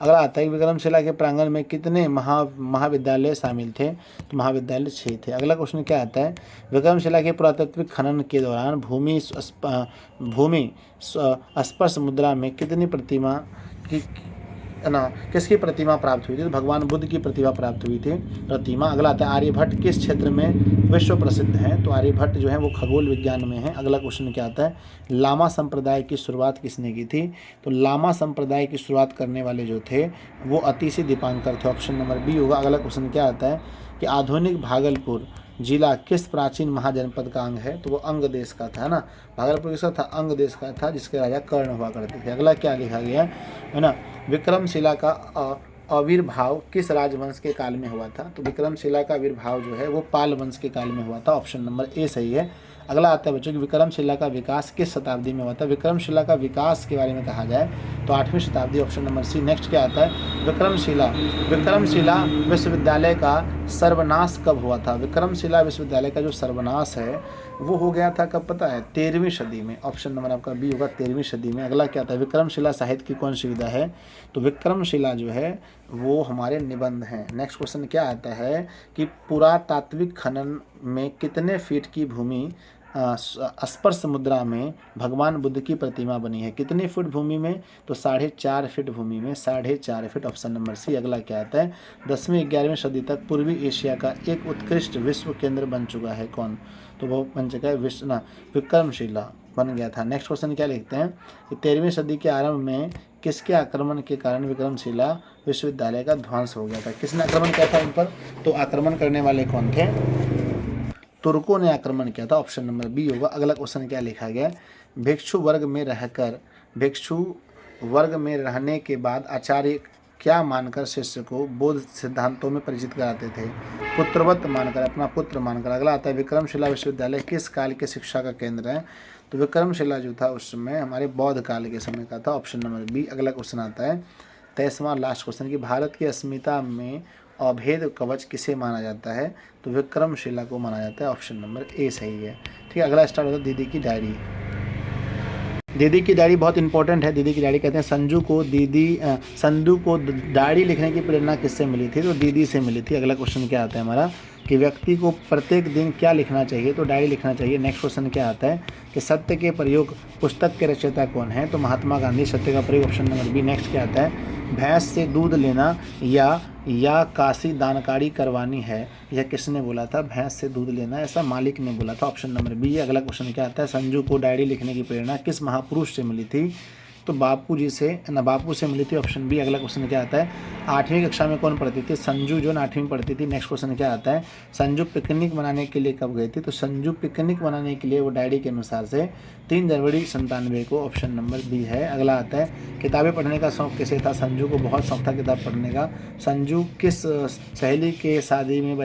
अगला आता है विक्रमशिला के प्रांगण में कितने महाविद्यालय शामिल थे? तो महाविद्यालय 6 थे। अगला क्वेश्चन क्या आता है? विक्रमशिला के पुरातात्विक खनन के दौरान भूमि स्पर्श मुद्रा में कितनी प्रतिमा की किसकी प्रतिमा प्राप्त हुई थी? तो भगवान बुद्ध की प्रतिमा प्राप्त हुई थी, प्रतिमा। अगला आता है आर्यभट्ट किस क्षेत्र में विश्व प्रसिद्ध है? तो आर्यभट्ट जो है वो खगोल विज्ञान में है। अगला क्वेश्चन क्या आता है? लामा संप्रदाय की शुरुआत किसने की थी? तो लामा संप्रदाय की शुरुआत करने वाले जो थे वो अतिशी दीपांकर थे। ऑप्शन नंबर बी होगा। अगला क्वेश्चन क्या आता है कि आधुनिक भागलपुर जिला किस प्राचीन महाजनपद का अंग है? तो वो अंग देश का था, है ना। भागलपुर किसका था? अंग देश का था, जिसके राजा कर्ण हुआ करते थे। अगला क्या लिखा गया है ना? विक्रमशिला का आविर्भाव किस राजवंश के काल में हुआ था? तो विक्रमशिला का आविर्भाव जो है वो पाल वंश के काल में हुआ था। ऑप्शन नंबर ए सही है। अगला आता है बच्चों कि विक्रमशिला का विकास किस शताब्दी में हुआ था? विक्रमशिला का विकास के बारे में कहा जाए तो 8वीं शताब्दी, ऑप्शन नंबर सी। नेक्स्ट क्या आता है? विक्रमशिला विश्वविद्यालय का सर्वनाश कब हुआ था? विक्रमशिला विश्वविद्यालय का जो सर्वनाश है वो हो गया था कब पता है? 13वीं सदी में। ऑप्शन नंबर आपका बी होगा 13वीं सदी में। अगला क्या आता है? विक्रमशिला साहित्य की कौन सी विधा है? तो विक्रमशिला जो है वो हमारे निबंध हैं। नेक्स्ट क्वेश्चन क्या आता है कि पुरातात्विक खनन में कितने फीट की भूमि स्पर्श मुद्रा में भगवान बुद्ध की प्रतिमा बनी है? कितने फुट भूमि में? तो 4.5 फीट भूमि में, 4.5 फीट, ऑप्शन नंबर सी। अगला क्या आता है? 10वीं 11वीं सदी तक पूर्वी एशिया का एक उत्कृष्ट विश्व केंद्र बन चुका है कौन? तो वो बन चुका है विक्रमशिला बन गया था। नेक्स्ट क्वेश्चन क्या लिखते हैं कि 13वीं सदी के आरंभ में किसके आक्रमण के कारण विक्रमशिला विश्वविद्यालय का ध्वंस हो गया था? किसने आक्रमण किया था इन पर? तो आक्रमण करने वाले कौन थे? तुर्कों ने आक्रमण किया था। ऑप्शन नंबर बी होगा। अगला क्वेश्चन क्या लिखा गया? भिक्षु वर्ग में रहने के बाद आचार्य क्या मानकर शिष्य को बौद्ध सिद्धांतों में परिचित कराते थे? पुत्रवत मानकर, अपना पुत्र मानकर। अगला आता है विक्रमशिला विश्वविद्यालय किस काल के शिक्षा का केंद्र है? तो विक्रमशिला जो था उस समय हमारे बौद्ध काल के समय का था। Option number B. अगला क्वेश्चन आता है 23वां लास्ट क्वेश्चन कि भारत की अस्मिता में अभेद कवच किसे माना जाता है? तो विक्रमशिला को माना जाता है। ऑप्शन नंबर ए सही है। ठीक है, अगला स्टार्ट होता है दीदी की डायरी। दीदी की डायरी बहुत इंपॉर्टेंट है। दीदी की डायरी कहते हैं संजू को डायरी लिखने की प्रेरणा किससे मिली थी? तो दीदी से मिली थी। अगला क्वेश्चन क्या आता है हमारा कि व्यक्ति को प्रत्येक दिन क्या लिखना चाहिए? तो डायरी लिखना चाहिए। नेक्स्ट क्वेश्चन क्या आता है कि सत्य के प्रयोग पुस्तक के रचयिता कौन है? तो महात्मा गांधी। सत्य का प्रयोग, ऑप्शन नंबर बी। नेक्स्ट क्या आता है? भैंस से दूध लेना या काशी दानकारी करवानी है, यह किसने बोला था? भैंस से दूध लेना, ऐसा मालिक ने बोला था। Option number B. अगला क्वेश्चन क्या आता है? संजू को डायरी लिखने की प्रेरणा किस महापुरुष से मिली थी? तो बापू से मिली थी। Option B. अगला क्वेश्चन क्या आता है? 8वीं कक्षा में कौन पढ़ती थी? संजू जो 8वीं में पढ़ती थी। नेक्स्ट क्वेश्चन क्या आता है? संजू पिकनिक मनाने के लिए कब गई थी? तो संजू पिकनिक मनाने के लिए वो डायरी के अनुसार से 3 जनवरी 97 को। ऑप्शन नंबर बी है। अगला आता है किताबें पढ़ने का शौक़ किसे था? संजू को बहुत शौक़ था किताब पढ़ने का। संजू किस सहेली के शादी में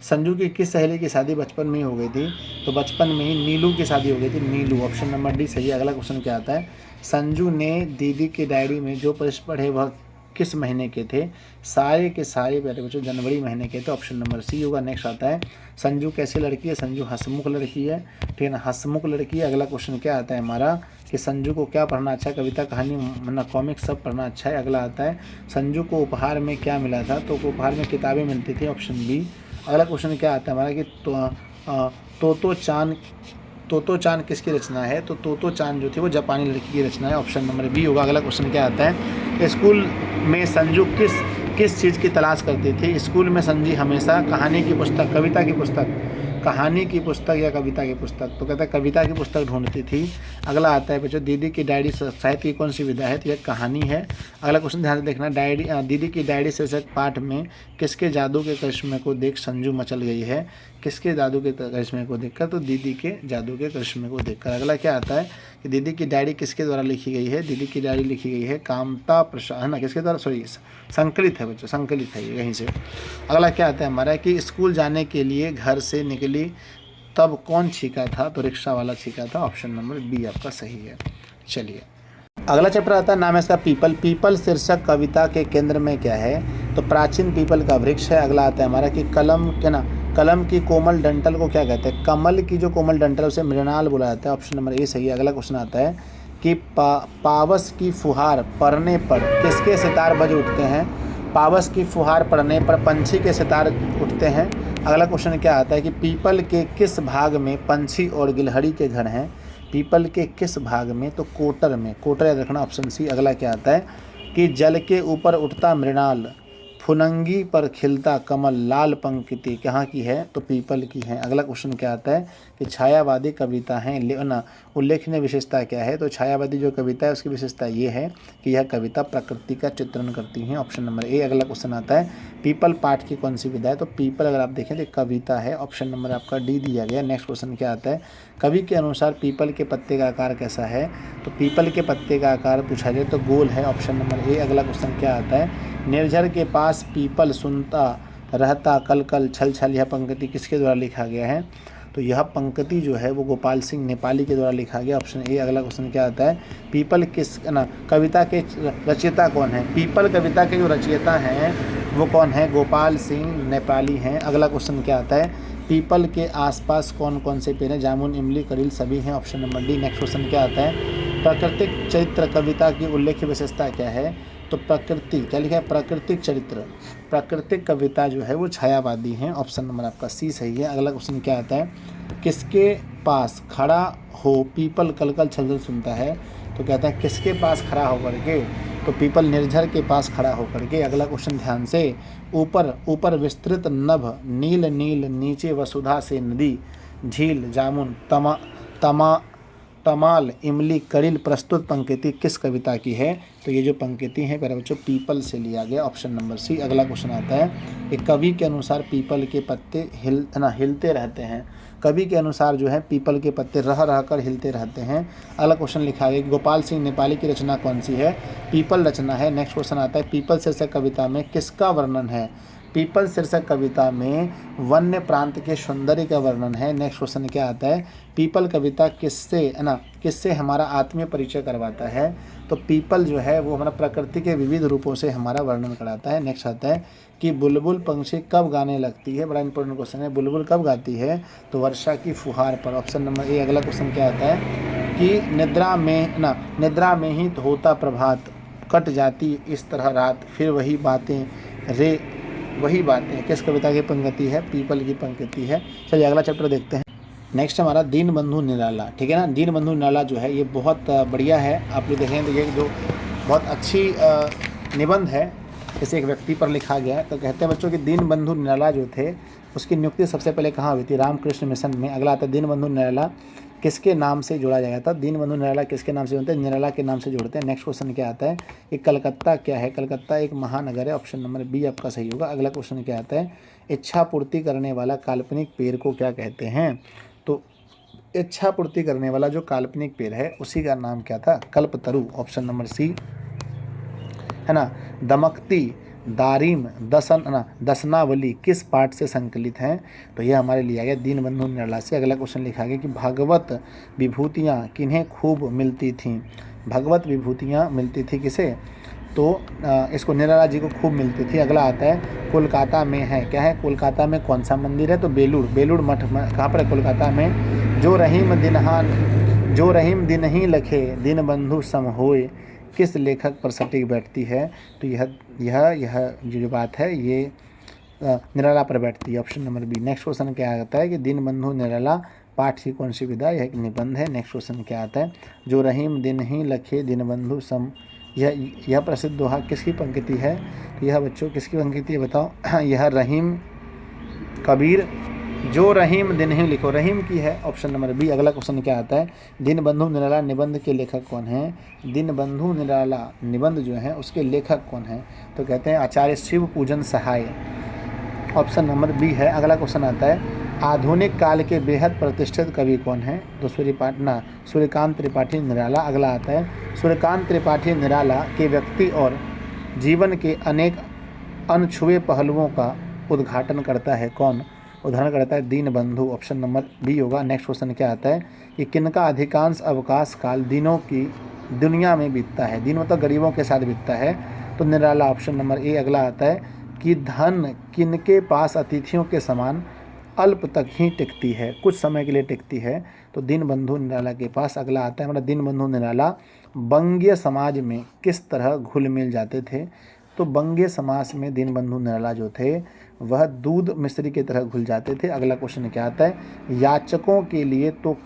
संजू की किस सहेली की शादी बचपन में ही हो गई थी? तो बचपन में ही नीलू की शादी हो गई थी। नीलू, ऑप्शन नंबर डी सही है। अगला क्वेश्चन क्या आता है? संजू ने दीदी की डायरी में जो पृष्ठ पढ़े वह किस महीने के थे? सारे के सारे प्यारे बच्चों जनवरी महीने के थे, ऑप्शन नंबर सी होगा। नेक्स्ट आता है संजू कैसी लड़की है? संजू हंसमुख लड़की है, ठीक है ना, हंसमुख लड़की है। अगला क्वेश्चन क्या आता है हमारा कि संजू को क्या पढ़ना अच्छा है? कविता, कहानी, वरना कॉमिक्स सब पढ़ना अच्छा है। अगला आता है संजू को उपहार में क्या मिला था? तो उपहार में किताबें मिलती थी, ऑप्शन बी। अगला क्वेश्चन क्या आता है हमारा कि तोतो चान किसकी रचना है? तो तोतो चान जो थी वो जापानी लड़की की रचना है, ऑप्शन नंबर बी होगा। अगला क्वेश्चन क्या आता है स्कूल में संजू किस चीज़ की तलाश करती थी? स्कूल में संजू हमेशा कहानी की पुस्तक, कविता की पुस्तक, कहानी की पुस्तक या कविता की पुस्तक? तो कहता है कविता की पुस्तक ढूंढती थी। अगला आता है बच्चों दीदी की डायरी साहित्य की कौन सी विधा है? तो यह कहानी है। अगला क्वेश्चन ध्यान से देखना, दीदी की डायरी शीर्षक पाठ में किसके जादू के करिश्मे को देख संजू मचल गई है? किसके जादू के करिश्मे को देखकर? तो दीदी के जादू के करिश्मे को देखकर। अगला क्या आता है कि दीदी की डायरी किसके द्वारा लिखी गई है? दीदी की डायरी लिखी गई है कामता प्रसाद, है ना, किसके द्वारा? सॉरी, संकलित है बच्चों, संकलित है ये यहीं से। अगला क्या आता है हमारा कि स्कूल जाने के लिए घर से निकली तब कौन छींका था? तो रिक्शा वाला छींका था, ऑप्शन नंबर बी आपका सही है। चलिए अगला चैप्टर आता है, नाम है इसका पीपल। पीपल शीर्षक कविता के केंद्र में क्या है? तो प्राचीन पीपल का वृक्ष है। अगला आता है हमारा कि कलम, क्या ना, कलम की कोमल डंठल को क्या कहते हैं? कमल की जो कोमल डंठल है उसे मृणाल बोला जाता है, ऑप्शन नंबर ए सही है। अगला क्वेश्चन आता है कि पावस की फुहार पड़ने पर किसके सितार बज उठते हैं? पावस की फुहार पड़ने पर पंछी के सितार उठते हैं। अगला क्वेश्चन क्या आता है कि पीपल के किस भाग में पंछी और गिलहरी के घर हैं? पीपल के किस भाग में? तो कोटर में, कोटर याद रखना, ऑप्शन सी। अगला क्या आता है कि जल के ऊपर उठता मृणाल, फुनंगी पर खिलता कमल, लाल पंक्ति कहाँ की है? तो पीपल की है। अगला क्वेश्चन क्या आता है कि छायावादी कविता है ना, उल्लेखनीय विशेषता क्या है? तो छायावादी जो कविता है उसकी विशेषता ये है कि यह कविता प्रकृति का चित्रण करती है, ऑप्शन नंबर ए। अगला क्वेश्चन आता है पीपल पाठ की कौन सी विधा है? तो पीपल अगर आप देखें तो कविता है, ऑप्शन नंबर आपका डी दिया गया। नेक्स्ट क्वेश्चन क्या आता है कवि के अनुसार पीपल के पत्ते का आकार कैसा है? तो पीपल के पत्ते का आकार पूछा जाए तो गोल है, ऑप्शन नंबर ए। अगला क्वेश्चन क्या आता है निर्झर के पास पीपल सुनता रहता कल कल छल छल, यह पंक्ति किसके द्वारा लिखा गया है? तो यह पंक्ति जो है वो गोपाल सिंह नेपाली के द्वारा लिखा गया, ऑप्शन ए। अगला क्वेश्चन क्या आता है पीपल किस ना कविता के रचयिता कौन है? पीपल कविता के जो रचयिता हैं वो कौन है? गोपाल सिंह नेपाली हैं। अगला क्वेश्चन क्या आता है पीपल के आसपास कौन कौन से पेड़ हैं? जामुन, इमली, करील सभी हैं, option number D. Next question क्या आता है प्राकृतिक चरित्र कविता की उल्लेख्य विशेषता क्या है? तो प्रकृति, क्या लिखा है? प्राकृतिक चरित्र, प्राकृतिक कविता जो है वो छायावादी हैं, ऑप्शन नंबर आपका सी सही है। अगला क्वेश्चन क्या आता है किसके पास खड़ा हो पीपल कल कल छल छल सुनता है? तो कहता है किसके पास खड़ा होकर के? तो पीपल निर्झर के पास खड़ा होकर के। अगला क्वेश्चन ध्यान से, ऊपर ऊपर विस्तृत नभ, नील नील नीचे वसुधा से नदी, झील, जामुन, तमाल, इमली, करील प्रस्तुत पंक्ति किस कविता की है? तो ये जो पंक्ति है प्यारे बच्चों पीपल से लिया गया, ऑप्शन नंबर सी। अगला क्वेश्चन आता है एक कवि के अनुसार पीपल के पत्ते हिलते रहते हैं। कवि के अनुसार जो है पीपल के पत्ते रह रह कर हिलते रहते हैं। अगला क्वेश्चन लिखा है गोपाल सिंह नेपाली की रचना कौन सी है? पीपल रचना है। नेक्स्ट क्वेश्चन आता है पीपल शीर्षक कविता में किसका वर्णन है? पीपल शीर्षक कविता में वन्य प्रांत के सौंदर्य का वर्णन है। नेक्स्ट क्वेश्चन क्या आता है पीपल कविता किससे हमारा आत्मीय परिचय करवाता है? तो पीपल जो है वो हमारा प्रकृति के विविध रूपों से हमारा वर्णन कराता है। नेक्स्ट आता है कि बुलबुल पंछी कब गाने लगती है? बड़ा इंपॉर्टेंट क्वेश्चन है, बुलबुल कब गाती है? तो वर्षा की फुहार पर, ऑप्शन नंबर ए। अगला क्वेश्चन क्या आता है कि निद्रा में ही तो होता प्रभात, कट जाती इस तरह रात, फिर वही बातें किस कविता की पंक्ति है? पीपल की पंक्ति है। चलिए अगला चैप्टर देखते हैं। नेक्स्ट हमारा दीनबंधु निराला, ठीक है ना। दीनबंधु निराला जो है ये बहुत बढ़िया है। आप लोग देखें तो ये जो बहुत अच्छी निबंध है, इसे एक व्यक्ति पर लिखा गया है। तो कहते हैं बच्चों कि दीनबंधु निराला जो थे उसकी नियुक्ति सबसे पहले कहाँ हुई थी? रामकृष्ण मिशन में। अगला आता है दीनबंधु निराला किसके नाम से जोड़ा जाएगा था? दीनबंधु निराला किसके नाम से जोड़ते हैं? निराला के नाम से जोड़ते हैं। नेक्स्ट क्वेश्चन क्या आता है कि कलकत्ता क्या है? कलकत्ता एक महानगर है, ऑप्शन नंबर बी आपका सही होगा। अगला क्वेश्चन क्या आता है इच्छा पूर्ति करने वाला काल्पनिक पेड़ को क्या कहते हैं? तो इच्छा पूर्ति करने वाला जो काल्पनिक पेड़ है उसी का नाम क्या था? कल्पतरु, ऑप्शन नंबर सी है ना। दमकती, दारिम, दसनावली किस पाठ से संकलित हैं? तो यह हमारे लिया गया दीनबंधु निराला से। अगला क्वेश्चन लिखा गया कि भागवत विभूतियाँ किन्हें खूब मिलती थीं? भगवत विभूतियाँ मिलती थी किसे? तो इसको निराला जी को खूब मिलती थी। अगला आता है कोलकाता में है, क्या है कोलकाता में कौन सा मंदिर है, तो बेलूर मठ कहाँ पर है, कोलकाता में। जो रहीम दिन ही लखे, दिन बंधु सम होए, किस लेखक पर सटीक बैठती है, तो यह जो बात है ये निराला पर बैठती है, option number B. Next question क्या आता है कि दिन बंधु निराला पाठ की कौन सी विधा, यह एक निबंध है। नेक्स्ट क्वेश्चन क्या आता है, जो रहीम दिन ही लखे, दिन बंधु सम, यह प्रसिद्ध दोहा किसकी पंक्ति है, तो यह बच्चों किसकी पंक्ति है बताओ, यह रहीम कबीर, जो रहीम दिन ही लिखो, रहीम की है, ऑप्शन नंबर बी। अगला क्वेश्चन क्या आता है, दिन बंधु निराला निबंध के लेखक कौन है, दिन बंधु निराला निबंध जो है उसके लेखक कौन है, तो कहते हैं आचार्य शिव पूजन सहाय, ऑप्शन नंबर बी है। अगला क्वेश्चन आता है, आधुनिक काल के बेहद प्रतिष्ठित कवि कौन है, तो सूर्यकांत त्रिपाठी निराला। अगला आता है, सूर्यकांत त्रिपाठी निराला के व्यक्ति और जीवन के अनेक अनछुए पहलुओं का उद्घाटन करता है कौन, उदाहरण करता है दीनबंधु, ऑप्शन नंबर बी होगा। नेक्स्ट क्वेश्चन क्या आता है कि किनका अधिकांश अवकाश काल दिनों की दुनिया में बीतता है, दिन मतलब गरीबों के साथ बीतता है, तो निराला, ऑप्शन नंबर ए। अगला आता है कि धन किनके पास अतिथियों के समान अल्प तक ही टिकती है, कुछ समय के लिए टिकती है, तो दीनबंधु निराला के पास। अगला आता है हमारा दीनबंधु निराला बंगीय समाज में किस तरह घुल मिल जाते थे, तो बंगीय समाज में दीनबंधु निराला जो थे वह दूध मिश्री की तरह घुल जाते थे। अगला क्वेश्चन क्या आता है, याचकों के लिए तो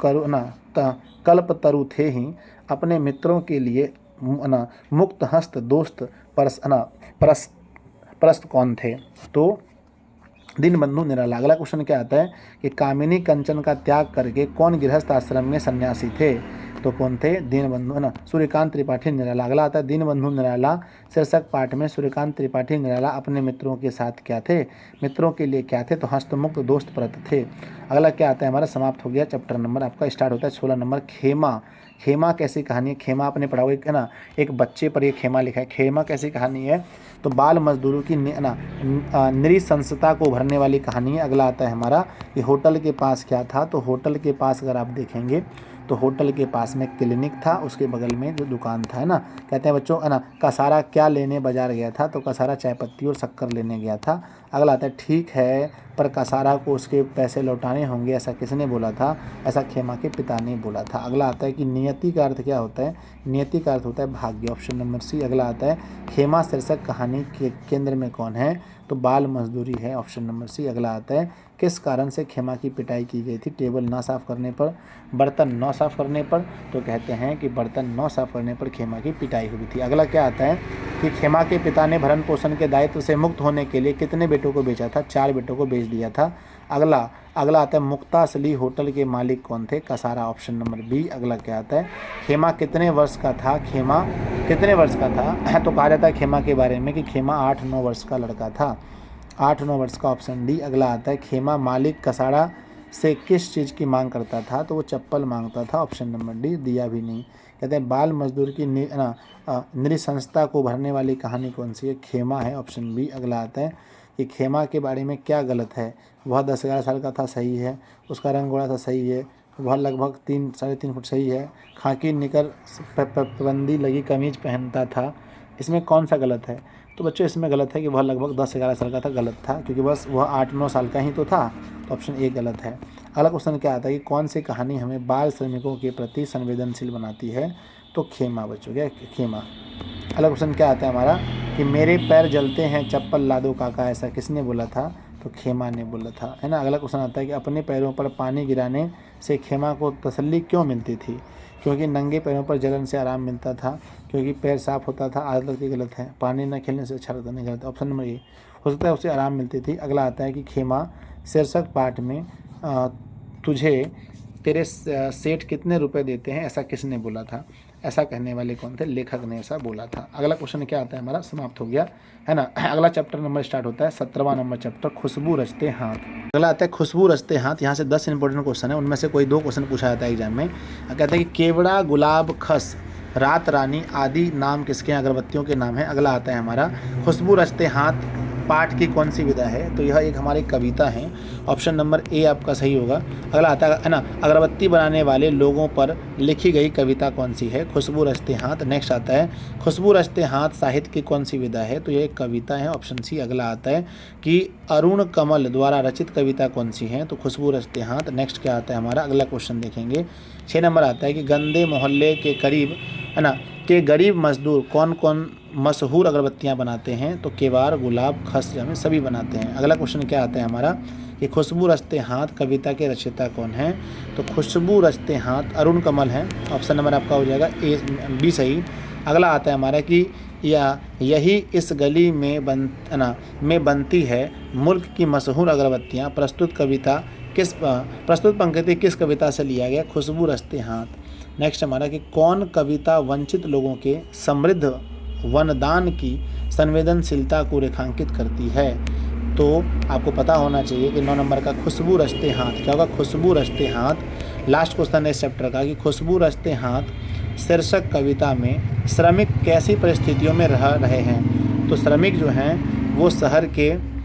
कल्पतरु थे ही, अपने मित्रों के लिए मुक्त हस्त दोस्त परस्त कौन थे, तो दीनबंधु निराला। अगला क्वेश्चन क्या आता है कि कामिनी कंचन का त्याग करके कौन गृहस्थ आश्रम में सन्यासी थे, तो कौन थे, दीनबंधु सूर्यकांत त्रिपाठी निराला। अगला आता है दीनबंधु निराला शीर्षक पाठ में सूर्यकांत त्रिपाठी निराला अपने मित्रों के साथ क्या थे, मित्रों के लिए क्या थे, तो हस्तमुक्त दोस्त परत थे। अगला क्या आता है हमारा, समाप्त हो गया चैप्टर नंबर आपका, स्टार्ट होता है 16 नंबर खेमा। खेमा कैसी कहानी है, खेमा आपने पढ़ा हुआ है ना, एक बच्चे पर ये खेमा लिखा है। खेमा कैसी कहानी है, तो बाल मजदूरों की नृशंसता को भरने वाली कहानी है। अगला आता है हमारा कि होटल के पास क्या था, तो होटल के पास अगर आप देखेंगे तो होटल के पास में क्लिनिक था, उसके बगल में जो दुकान था है ना, कहते हैं बच्चों है ना, कसारा क्या लेने बाजार गया था, तो कसारा चाय पत्ती और शक्कर लेने गया था। अगला आता है ठीक है पर कसारा को उसके पैसे लौटाने होंगे, ऐसा किसने बोला था, ऐसा खेमा के पिता ने बोला था। अगला आता है कि नियति का अर्थ क्या होता है, नियति का अर्थ होता है भाग्य, ऑप्शन नंबर सी। अगला आता है खेमा शीर्षक कहानी के केंद्र में कौन है, तो बाल मजदूरी है, ऑप्शन नंबर सी। अगला आता है किस कारण से खेमा की पिटाई की गई थी, टेबल ना साफ करने पर, बर्तन न साफ करने पर, तो कहते हैं कि बर्तन न साफ करने पर खेमा की पिटाई हुई थी। अगला क्या आता है कि खेमा के पिता ने भरण पोषण के दायित्व से मुक्त होने के लिए कितने बेटों को बेचा था, 4 बेटों को बेच दिया था। अगला आता है मुक्तासली होटल के मालिक कौन थे, कसारा, ऑप्शन नंबर बी। अगला क्या आता है खेमा कितने वर्ष का था, खेमा कितने वर्ष का था, तो कहा जाता है खेमा के बारे में कि खेमा 8-9 वर्ष का लड़का था, 8-9 वर्ष का, ऑप्शन डी। अगला आता है खेमा मालिक कसारा से किस चीज़ की मांग करता था, तो वो चप्पल मांगता था, ऑप्शन नंबर डी। दिया भी नहीं। कहते हैं बाल मजदूर की नृशंसता को भरने वाली कहानी कौन सी है, खेमा है, ऑप्शन बी। अगला आता है कि खेमा के बारे में क्या गलत है, वह 10-11 साल का था, सही है, उसका रंग गोरा था, सही है, वह लगभग 3-3.5 फुट, सही है, खाकी निकर पाबंदी लगी कमीज पहनता था, इसमें कौन सा गलत है, तो बच्चों इसमें गलत है कि वह लगभग 10-11 साल का था, गलत था क्योंकि बस वह 8-9 साल का ही तो था, तो ऑप्शन ए गलत है। अगला क्वेश्चन क्या आता है कि कौन सी कहानी हमें बाल श्रमिकों के प्रति संवेदनशील बनाती है, तो खेमा बच्चों, क्या खेमा। अगला क्वेश्चन क्या आता है हमारा कि मेरे पैर जलते हैं चप्पल ला दो काका, ऐसा किसने बोला था, तो खेमा ने बोला था, है ना। अगला क्वेश्चन आता है कि अपने पैरों पर पानी गिराने से खेमा को तसल्ली क्यों मिलती थी, क्योंकि नंगे पैरों पर जलन से आराम मिलता था, क्योंकि पैर साफ होता था, आदत लगती, गलत है, पानी न खेलने से अच्छा लगता, नहीं, गलत, ऑप्शन नंबर ए, हो सकता है उसे आराम मिलती थी। अगला आता है कि खेमा शीर्षक पाठ में तुझे तेरे सेठ कितने रुपए देते हैं, ऐसा किसने बोला था, ऐसा कहने वाले कौन थे, लेखक ने ऐसा बोला था। अगला क्वेश्चन क्या आता है हमारा, समाप्त हो गया है ना। अगला चैप्टर नंबर स्टार्ट होता है 17वां नंबर चैप्टर, खुशबू रचते हाथ। अगला आता है खुशबू रचते हाथ, यहाँ से 10 इंपॉर्टेंट क्वेश्चन है, उनमें से कोई 2 क्वेश्चन पूछा जाता है एग्जाम में। कहते हैं कि केवड़ा, गुलाब, खस, रात रानी आदि नाम किसके अगरबत्तियों के नाम है। अगला आता है हमारा खुशबू रचते हाथ पाठ की कौन सी विधा है? तो यह एक हमारी कविता है। ऑप्शन नंबर ए आपका सही होगा। अगला आता है ना, अगरबत्ती बनाने वाले लोगों पर लिखी गई कविता कौन सी है? खुशबू रचते हाथ। नेक्स्ट आता है, खुशबू रचते हाथ साहित्य की कौन सी विधा है? तो यह एक कविता है, ऑप्शन सी। अगला आता है कि अरुण कमल द्वारा रचित कविता कौन सी है? तो खुशबू रचते हाथ। नेक्स्ट क्या आता है हमारा, अगला क्वेश्चन देखेंगे। 6 नंबर आता है कि गंदे मोहल्ले के करीब है ना के गरीब मजदूर कौन कौन मशहूर अगरबत्तियां बनाते हैं? तो केवार, गुलाब, खस में सभी बनाते हैं। अगला क्वेश्चन क्या आता है हमारा कि खुशबू रचते हाथ कविता के रचयिता कौन है? तो खुशबू रचते हाथ अरुण कमल हैं। ऑप्शन नंबर आपका हो जाएगा ए, बी सही। अगला आता है हमारा कि यही इस गली में बनती है मुल्क की मशहूर अगरबत्तियाँ। प्रस्तुत पंक्ति किस कविता से लिया गया? खुशबू रचते हाथ। नेक्स्ट हमारा कि कौन कविता वंचित लोगों के समृद्ध वनदान की संवेदनशीलता को रेखांकित करती है? तो आपको पता होना चाहिए कि 9 नंबर का खुशबू रचते हाथ क्या होगा? खुशबू रचते हाथ। लास्ट क्वेश्चन है इस चैप्टर का कि खुशबू रचते हाथ शीर्षक कविता में श्रमिक कैसी परिस्थितियों में रह रहे हैं? तो श्रमिक जो हैं वो शहर के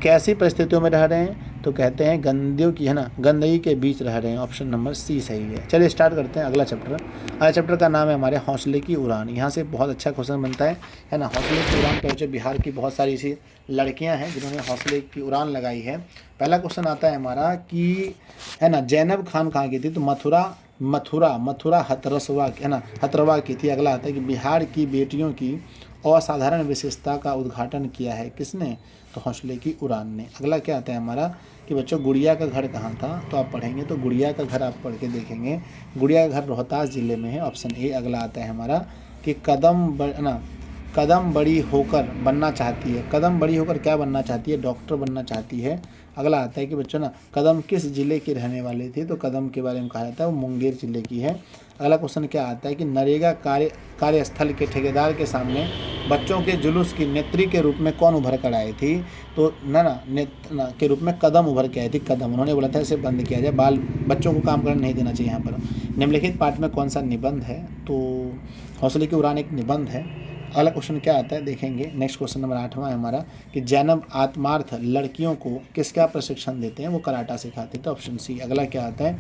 कैसी परिस्थितियों में रह रहे हैं? तो कहते हैं गंदियों की गंदगी के बीच रह रहे हैं। ऑप्शन नंबर सी सही है। चलिए स्टार्ट करते हैं अगला चैप्टर। अगला चैप्टर का नाम है हमारे हौसले की उड़ान। यहाँ से बहुत अच्छा क्वेश्चन बनता है ना। हौसले की उड़ान पे बिहार की बहुत सारी ऐसी लड़कियाँ हैं जिन्होंने हौसले की उड़ान लगाई है। पहला क्वेश्चन आता है हमारा कि जैनब खान कहाँ की थी? तो मथुरा हथरवा की थी। अगला आता है कि बिहार की बेटियों की असाधारण विशेषता का उद्घाटन किया है किसने? तो हौसले की उड़ान ने। अगला क्या आता है हमारा कि बच्चों गुड़िया का घर कहाँ था? तो आप पढ़ेंगे तो गुड़िया का घर आप पढ़ के देखेंगे, गुड़िया का घर रोहतास ज़िले में है। Option A. अगला आता है हमारा कि कदम बड़ी होकर बनना चाहती है। कदम बड़ी होकर क्या बनना चाहती है? डॉक्टर बनना चाहती है। अगला आता है कि बच्चों कदम किस ज़िले के रहने वाले थे? तो कदम के बारे में कहा जाता है वो मुंगेर ज़िले की है। अगला क्वेश्चन क्या आता है कि नरेगा कार्यस्थल के ठेकेदार के सामने बच्चों के जुलूस की नेत्री के रूप में कौन उभर कर आई थी? तो के रूप में कदम उभर के आई थी। कदम उन्होंने बोला था इसे बंद किया जाए, बच्चों को काम करने नहीं देना चाहिए। यहाँ पर निम्नलिखित पाठ में कौन सा निबंध है? तो हौसले की उड़ान एक निबंध है। अगला क्वेश्चन क्या आता है देखेंगे। नेक्स्ट क्वेश्चन नंबर 8वां है हमारा कि जैनब आत्मार्थ लड़कियों को किसका प्रशिक्षण देते हैं? वो कराटा सिखाते थे। Option C. अगला क्या आता है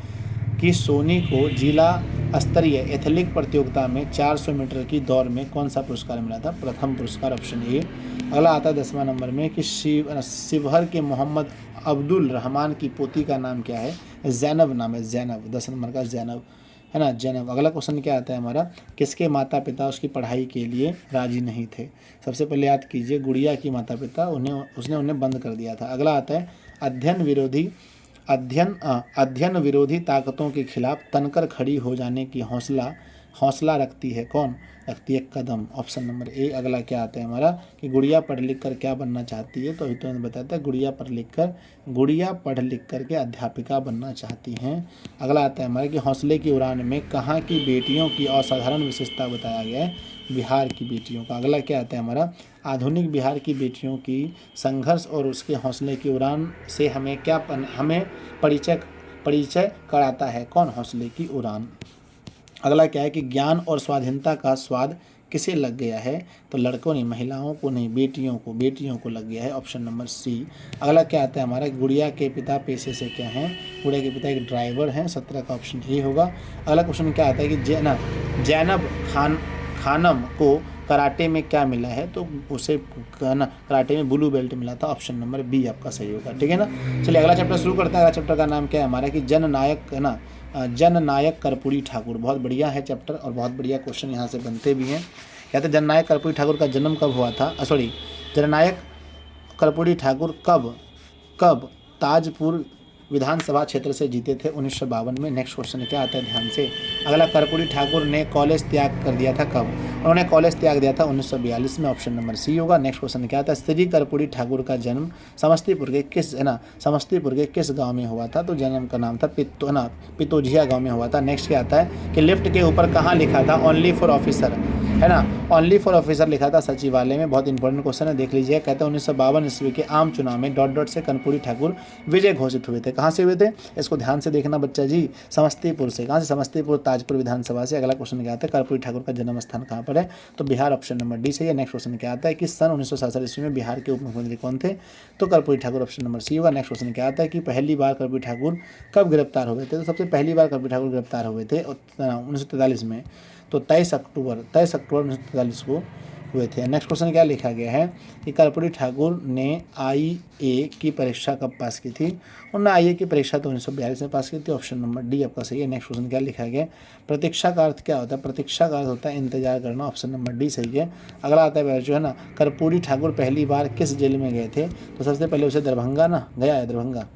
कि सोनी को जिला स्तरीय एथलेटिक प्रतियोगिता में 400 मीटर की दौड़ में कौन सा पुरस्कार मिला था? प्रथम पुरस्कार। Option A. अगला आता है 10वां नंबर में कि शिवहर के मोहम्मद अब्दुल रहमान की पोती का नाम क्या है? जैनब नाम है, जैनब। 10 नंबर का जैनब जैनब। अगला क्वेश्चन क्या आता है हमारा, किसके माता पिता उसकी पढ़ाई के लिए राजी नहीं थे? सबसे पहले याद कीजिए गुड़िया की माता पिता उसने उन्हें बंद कर दिया था। अगला आता है अध्ययन विरोधी ताकतों के खिलाफ तनकर खड़ी हो जाने की हौसला रखती है कौन? रखती है कदम। Option number A. अगला क्या आता है हमारा कि गुड़िया पढ़ लिख कर क्या बनना चाहती है? तो अभी तो बताता है गुड़िया पढ़ लिख कर के अध्यापिका बनना चाहती हैं। अगला आता है हमारा कि हौसले की उड़ान में कहाँ की बेटियों की असाधारण विशेषता बताया गया है? बिहार की बेटियों का। अगला क्या आता है हमारा आधुनिक बिहार की बेटियों की संघर्ष और उसके हौसले की उड़ान से हमें परिचय कराता है कौन? हौसले की उड़ान। अगला क्या है कि ज्ञान और स्वाधीनता का स्वाद किसे लग गया है? तो लड़कों नहीं, महिलाओं को नहीं, बेटियों को लग गया है। Option number C. अगला क्या आता है हमारा गुड़िया के पिता पेशे से क्या हैं? गुड़िया के पिता एक ड्राइवर हैं। 17 का ऑप्शन ए होगा। अगला क्वेश्चन क्या आता है कि जैनब खानम को कराटे में क्या मिला है? तो उसे कराटे में ब्लू बेल्ट मिला था। ऑप्शन नंबर बी आपका सही होगा। ठीक है ना। चलिए अगला चैप्टर शुरू करते हैं। अगला चैप्टर का नाम क्या है हमारा कि जननायक कर्पूरी ठाकुर। बहुत बढ़िया है चैप्टर और बहुत बढ़िया क्वेश्चन यहाँ से बनते भी हैं। कहते हैं जननायक कर्पूरी ठाकुर का जन्म कब हुआ था? जननायक कर्पूरी ठाकुर कब ताजपुर विधानसभा क्षेत्र से जीते थे? 1952 में। नेक्स्ट क्वेश्चन क्या आता है ध्यान से। अगला कर्पूरी ठाकुर ने कॉलेज त्याग कर दिया था कब? उन्होंने कॉलेज त्याग दिया था 1942 में। ऑप्शन नंबर सी होगा। नेक्स्ट क्वेश्चन क्या आता है श्री कर्पूरी ठाकुर का जन्म समस्तीपुर के किस गांव में हुआ था? तो जन्म का नाम था पितोजिया गांव में हुआ था। नेक्स्ट क्या आता है कि लिफ्ट के ऊपर कहाँ लिखा था only for officer? Only for officer लिखा था सचिवालय में। बहुत इंपॉर्टेंट क्वेश्चन है, देख लीजिए। कहते हैं 1952 ईस्वी के आम चुनाव में ... से कर्पूरी ठाकुर विजय घोषित हुए थे। कहाँ से हुए थे, इसको ध्यान से देखना बच्चा जी, समस्तीपुर से। कहाँ से, समस्तीपुर ताजपुर विधानसभा से। अगला क्वेश्चन क्या आता है, कर्पूरी ठाकुर का जन्म स्थान कहाँ पर है, तो बिहार, ऑप्शन नंबर डी सही है। नेक्स्ट क्वेश्चन क्या आता है कि सन 1967 ईस्वी में बिहार के उप मुख्यमंत्री कौन थे, तो Karpoori Thakur, option number C होगा। नेक्स्ट क्वेश्चन क्या आता है कि पहली बार कर्पूरी ठाकुर कब गिरफ्तार हुए थे, तो सबसे पहली बार कर्पूरी ठाकुर गिरफ्तार हुए थे 1943 में, तो 23 अक्टूबर 1943 को हुए थे। नेक्स्ट क्वेश्चन क्या लिखा गया है कि कर्पूरी ठाकुर ने IA की परीक्षा कब पास की थी, उन्होंने IA की परीक्षा तो 1942 में पास की थी, ऑप्शन नंबर डी आपका सही है। नेक्स्ट क्वेश्चन क्या लिखा गया, प्रतीक्षा का अर्थ क्या होता है, प्रतीक्षा का अर्थ होता है इंतजार करना, ऑप्शन नंबर डी सही है। अगला आता है जो है ना, कर्पूरी ठाकुर पहली बार किस जेल में गए थे, तो सबसे पहले उसे दरभंगा ना गया है, दरभंगा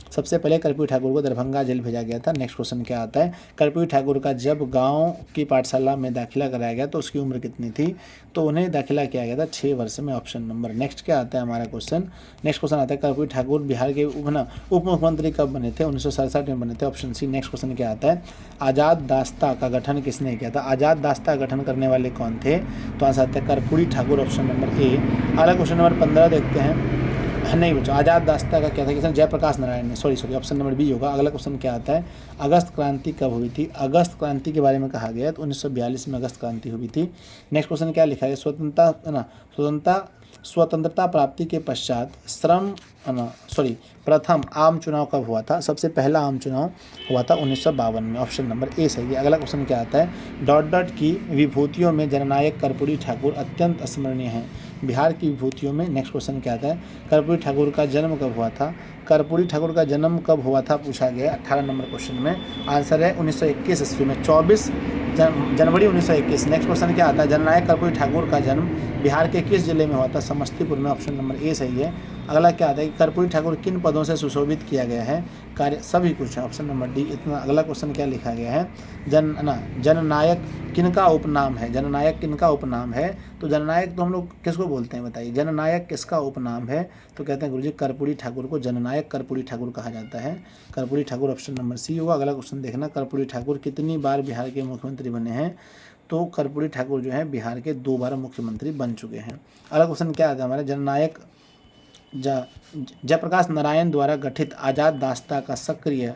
सबसे पहले कर्पूरी ठाकुर को दरभंगा जेल भेजा गया था। नेक्स्ट क्वेश्चन क्या आता है, कर्पूरी ठाकुर का जब गांव की पाठशाला में दाखिला कराया गया तो उसकी उम्र कितनी थी, तो उन्हें दाखिला किया गया था 6 वर्ष में, ऑप्शन नंबर। नेक्स्ट क्या आता है हमारा क्वेश्चन, नेक्स्ट क्वेश्चन आता है कर्पूरी ठाकुर बिहार के उप मुख्यमंत्री कब बने थे, 1967 में बने थे, ऑप्शन सी। नेक्स्ट क्वेश्चन क्या आता है, आज़ाद दास्ता का गठन किसने किया था, आज़ाद दास्ता का गठन करने वाले कौन थे, तो आंसर आता है Karpoori Thakur, option number A. अगला क्वेश्चन नंबर 15 देखते हैं, नहीं बच्चों, आज़ाद दास्ता का क्या था, किसने, जयप्रकाश नारायण ने, सॉरी ऑप्शन नंबर बी होगा। अगला क्वेश्चन क्या आता है, अगस्त क्रांति कब हुई थी, अगस्त क्रांति के बारे में कहा गया है तो 1942 में अगस्त क्रांति हुई थी। नेक्स्ट क्वेश्चन क्या लिखा है, स्वतंत्रता प्राप्ति के पश्चात प्रथम आम चुनाव कब हुआ था, सबसे पहला आम चुनाव हुआ था 1952 में, ऑप्शन नंबर ए सही है। अगला क्वेश्चन क्या आता है, डॉट डॉट की विभूतियों में जननायक कर्पूरी ठाकुर अत्यंत स्मरणीय हैं, बिहार की विभूतियों में। नेक्स्ट क्वेश्चन क्या आता है, कर्पूरी ठाकुर का जन्म कब हुआ था, कर्पूरी ठाकुर का जन्म कब हुआ था पूछा गया 18 नंबर क्वेश्चन में, आंसर है 1921 ईस्वी में, 24 जनवरी 1921। नेक्स्ट क्वेश्चन क्या आता है, जननायक कर्पूरी ठाकुर का जन्म बिहार के किस जिले में हुआ था, समस्तीपुर में, ऑप्शन नंबर ए सही है। अगला क्या आता है कि कर्पूरी ठाकुर किन पदों से सुशोभित किया गया है, कार्य सभी कुछ है, ऑप्शन नंबर डी इतना। अगला क्वेश्चन क्या लिखा गया है, जननायक किनका उपनाम है, जननायक किनका उपनाम है, तो जननायक तो हम लोग किसको बोलते हैं बताइए, जननायक किसका उपनाम है, तो कहते हैं गुरुजी कर्पूरी ठाकुर को जननायक कर्पूरी ठाकुर कहा जाता है, Karpoori Thakur, option number C होगा। अगला क्वेश्चन देखना, कर्पूरी ठाकुर कितनी बार बिहार के मुख्यमंत्री बने हैं, तो कर्पूरी ठाकुर जो है बिहार के 2 बार मुख्यमंत्री बन चुके हैं। अगला क्वेश्चन क्या आता है हमारे, जननायक जयप्रकाश नारायण द्वारा गठित आज़ाद दास्ता का सक्रिय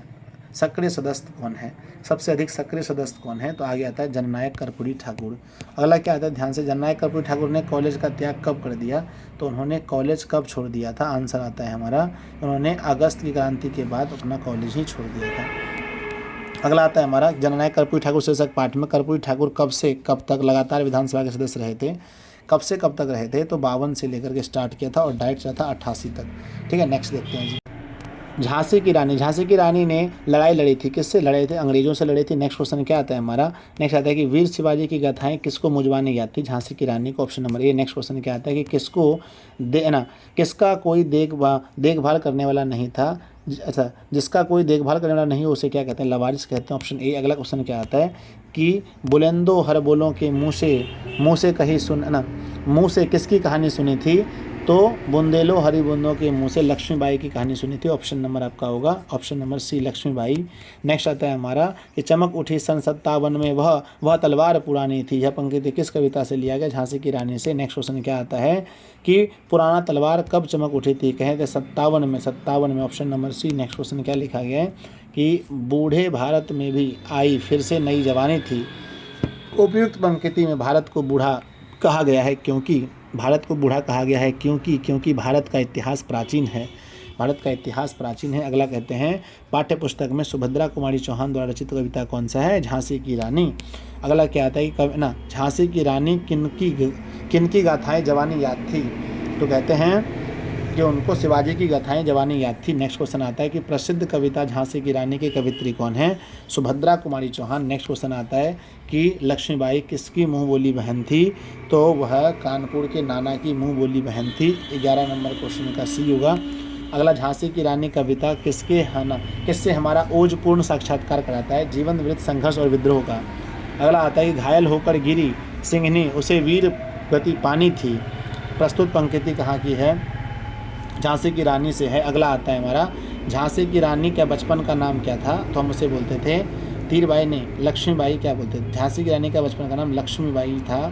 सदस्य कौन है, सबसे अधिक सक्रिय सदस्य कौन है, तो आगे आता है जननायक कर्पूरी ठाकुर। अगला क्या आता है ध्यान से, जननायक कर्पूरी ठाकुर ने कॉलेज का त्याग कब कर दिया, तो उन्होंने कॉलेज कब छोड़ दिया था, आंसर आता है हमारा, उन्होंने अगस्त की क्रांति के बाद अपना कॉलेज ही छोड़ दिया था। अगला आता है हमारा जननायक कर्पूरी ठाकुर शीर्षक पाठ में कर्पूरी ठाकुर कब से कब तक लगातार विधानसभा के सदस्य रहे थे, कब से कब तक रहे थे, तो 52 से लेकर के स्टार्ट किया था और डायरेक्ट चला था 88 तक। ठीक है, नेक्स्ट देखते हैं जी, झांसी की रानी ने लड़ाई लड़ी थी, किससे लड़े थे, अंग्रेजों से लड़े थे। नेक्स्ट क्वेश्चन क्या आता है हमारा, नेक्स्ट आता है कि वीर शिवाजी की गाथाएं किसको मुंजवानी याद थी, झांसी की रानी को, option number A. Next question क्या आता है कि किसका कोई देखभाल करने वाला नहीं था, अच्छा जिसका कोई देखभाल करने वाला नहीं हो उसे क्या कहते हैं, लवारिस कहते हैं, ऑप्शन ए। अगला क्वेश्चन क्या आता है कि बुलंदो हर बोलों के मुँह से कही मुँह से किसकी कहानी सुनी थी, तो बुंदेलो हरी बूंदों के मुँह से लक्ष्मीबाई की कहानी सुनी थी, ऑप्शन नंबर आपका होगा, option number C Lakshmibai. Next आता है हमारा कि चमक उठी सन 57 में वह तलवार पुरानी थी, यह पंक्ति किस कविता से लिया गया, झांसी की रानी से। नेक्स्ट क्वेश्चन क्या आता है कि पुराना तलवार कब चमक उठी थी, कहे थे 57 में, option number C. Next question क्या लिखा गया है कि बूढ़े भारत में भी आई फिर से नई जवानी थी, उपयुक्त पंक्ति में भारत को बूढ़ा कहा गया है क्योंकि भारत का इतिहास प्राचीन है, अगला कहते हैं पाठ्य पुस्तक में सुभद्रा कुमारी चौहान द्वारा रचित कविता कौन सा है, झांसी की रानी। अगला क्या आता है कि झांसी की रानी किनकी गाथाएं जवानी याद थी, तो कहते हैं कि उनको शिवाजी की गाथाएं जवानी याद थी। नेक्स्ट क्वेश्चन आता है कि प्रसिद्ध कविता झांसी की रानी की कवित्री कौन है, सुभद्रा कुमारी चौहान। नेक्स्ट क्वेश्चन आता है कि लक्ष्मीबाई किसकी मुँह बोली बहन थी, तो वह कानपुर के नाना की मुँह बोली बहन थी, 11 नंबर क्वेश्चन का सी होगा। अगला झांसी की रानी कविता किससे हमारा ओजपूर्ण साक्षात्कार कराता है, जीवन वृत्त संघर्ष और विद्रोह का। अगला आता है कि घायल होकर गिरी सिंहनी उसे वीर गति पानी थी, प्रस्तुत पंक्ति कहाँ की है, झांसी की रानी से है। अगला आता है हमारा झांसी की रानी का बचपन का नाम क्या था, तो हम उसे बोलते थे तीरबाई ने लक्ष्मीबाई क्या बोलते थे, झांसी की रानी का बचपन का नाम लक्ष्मीबाई था।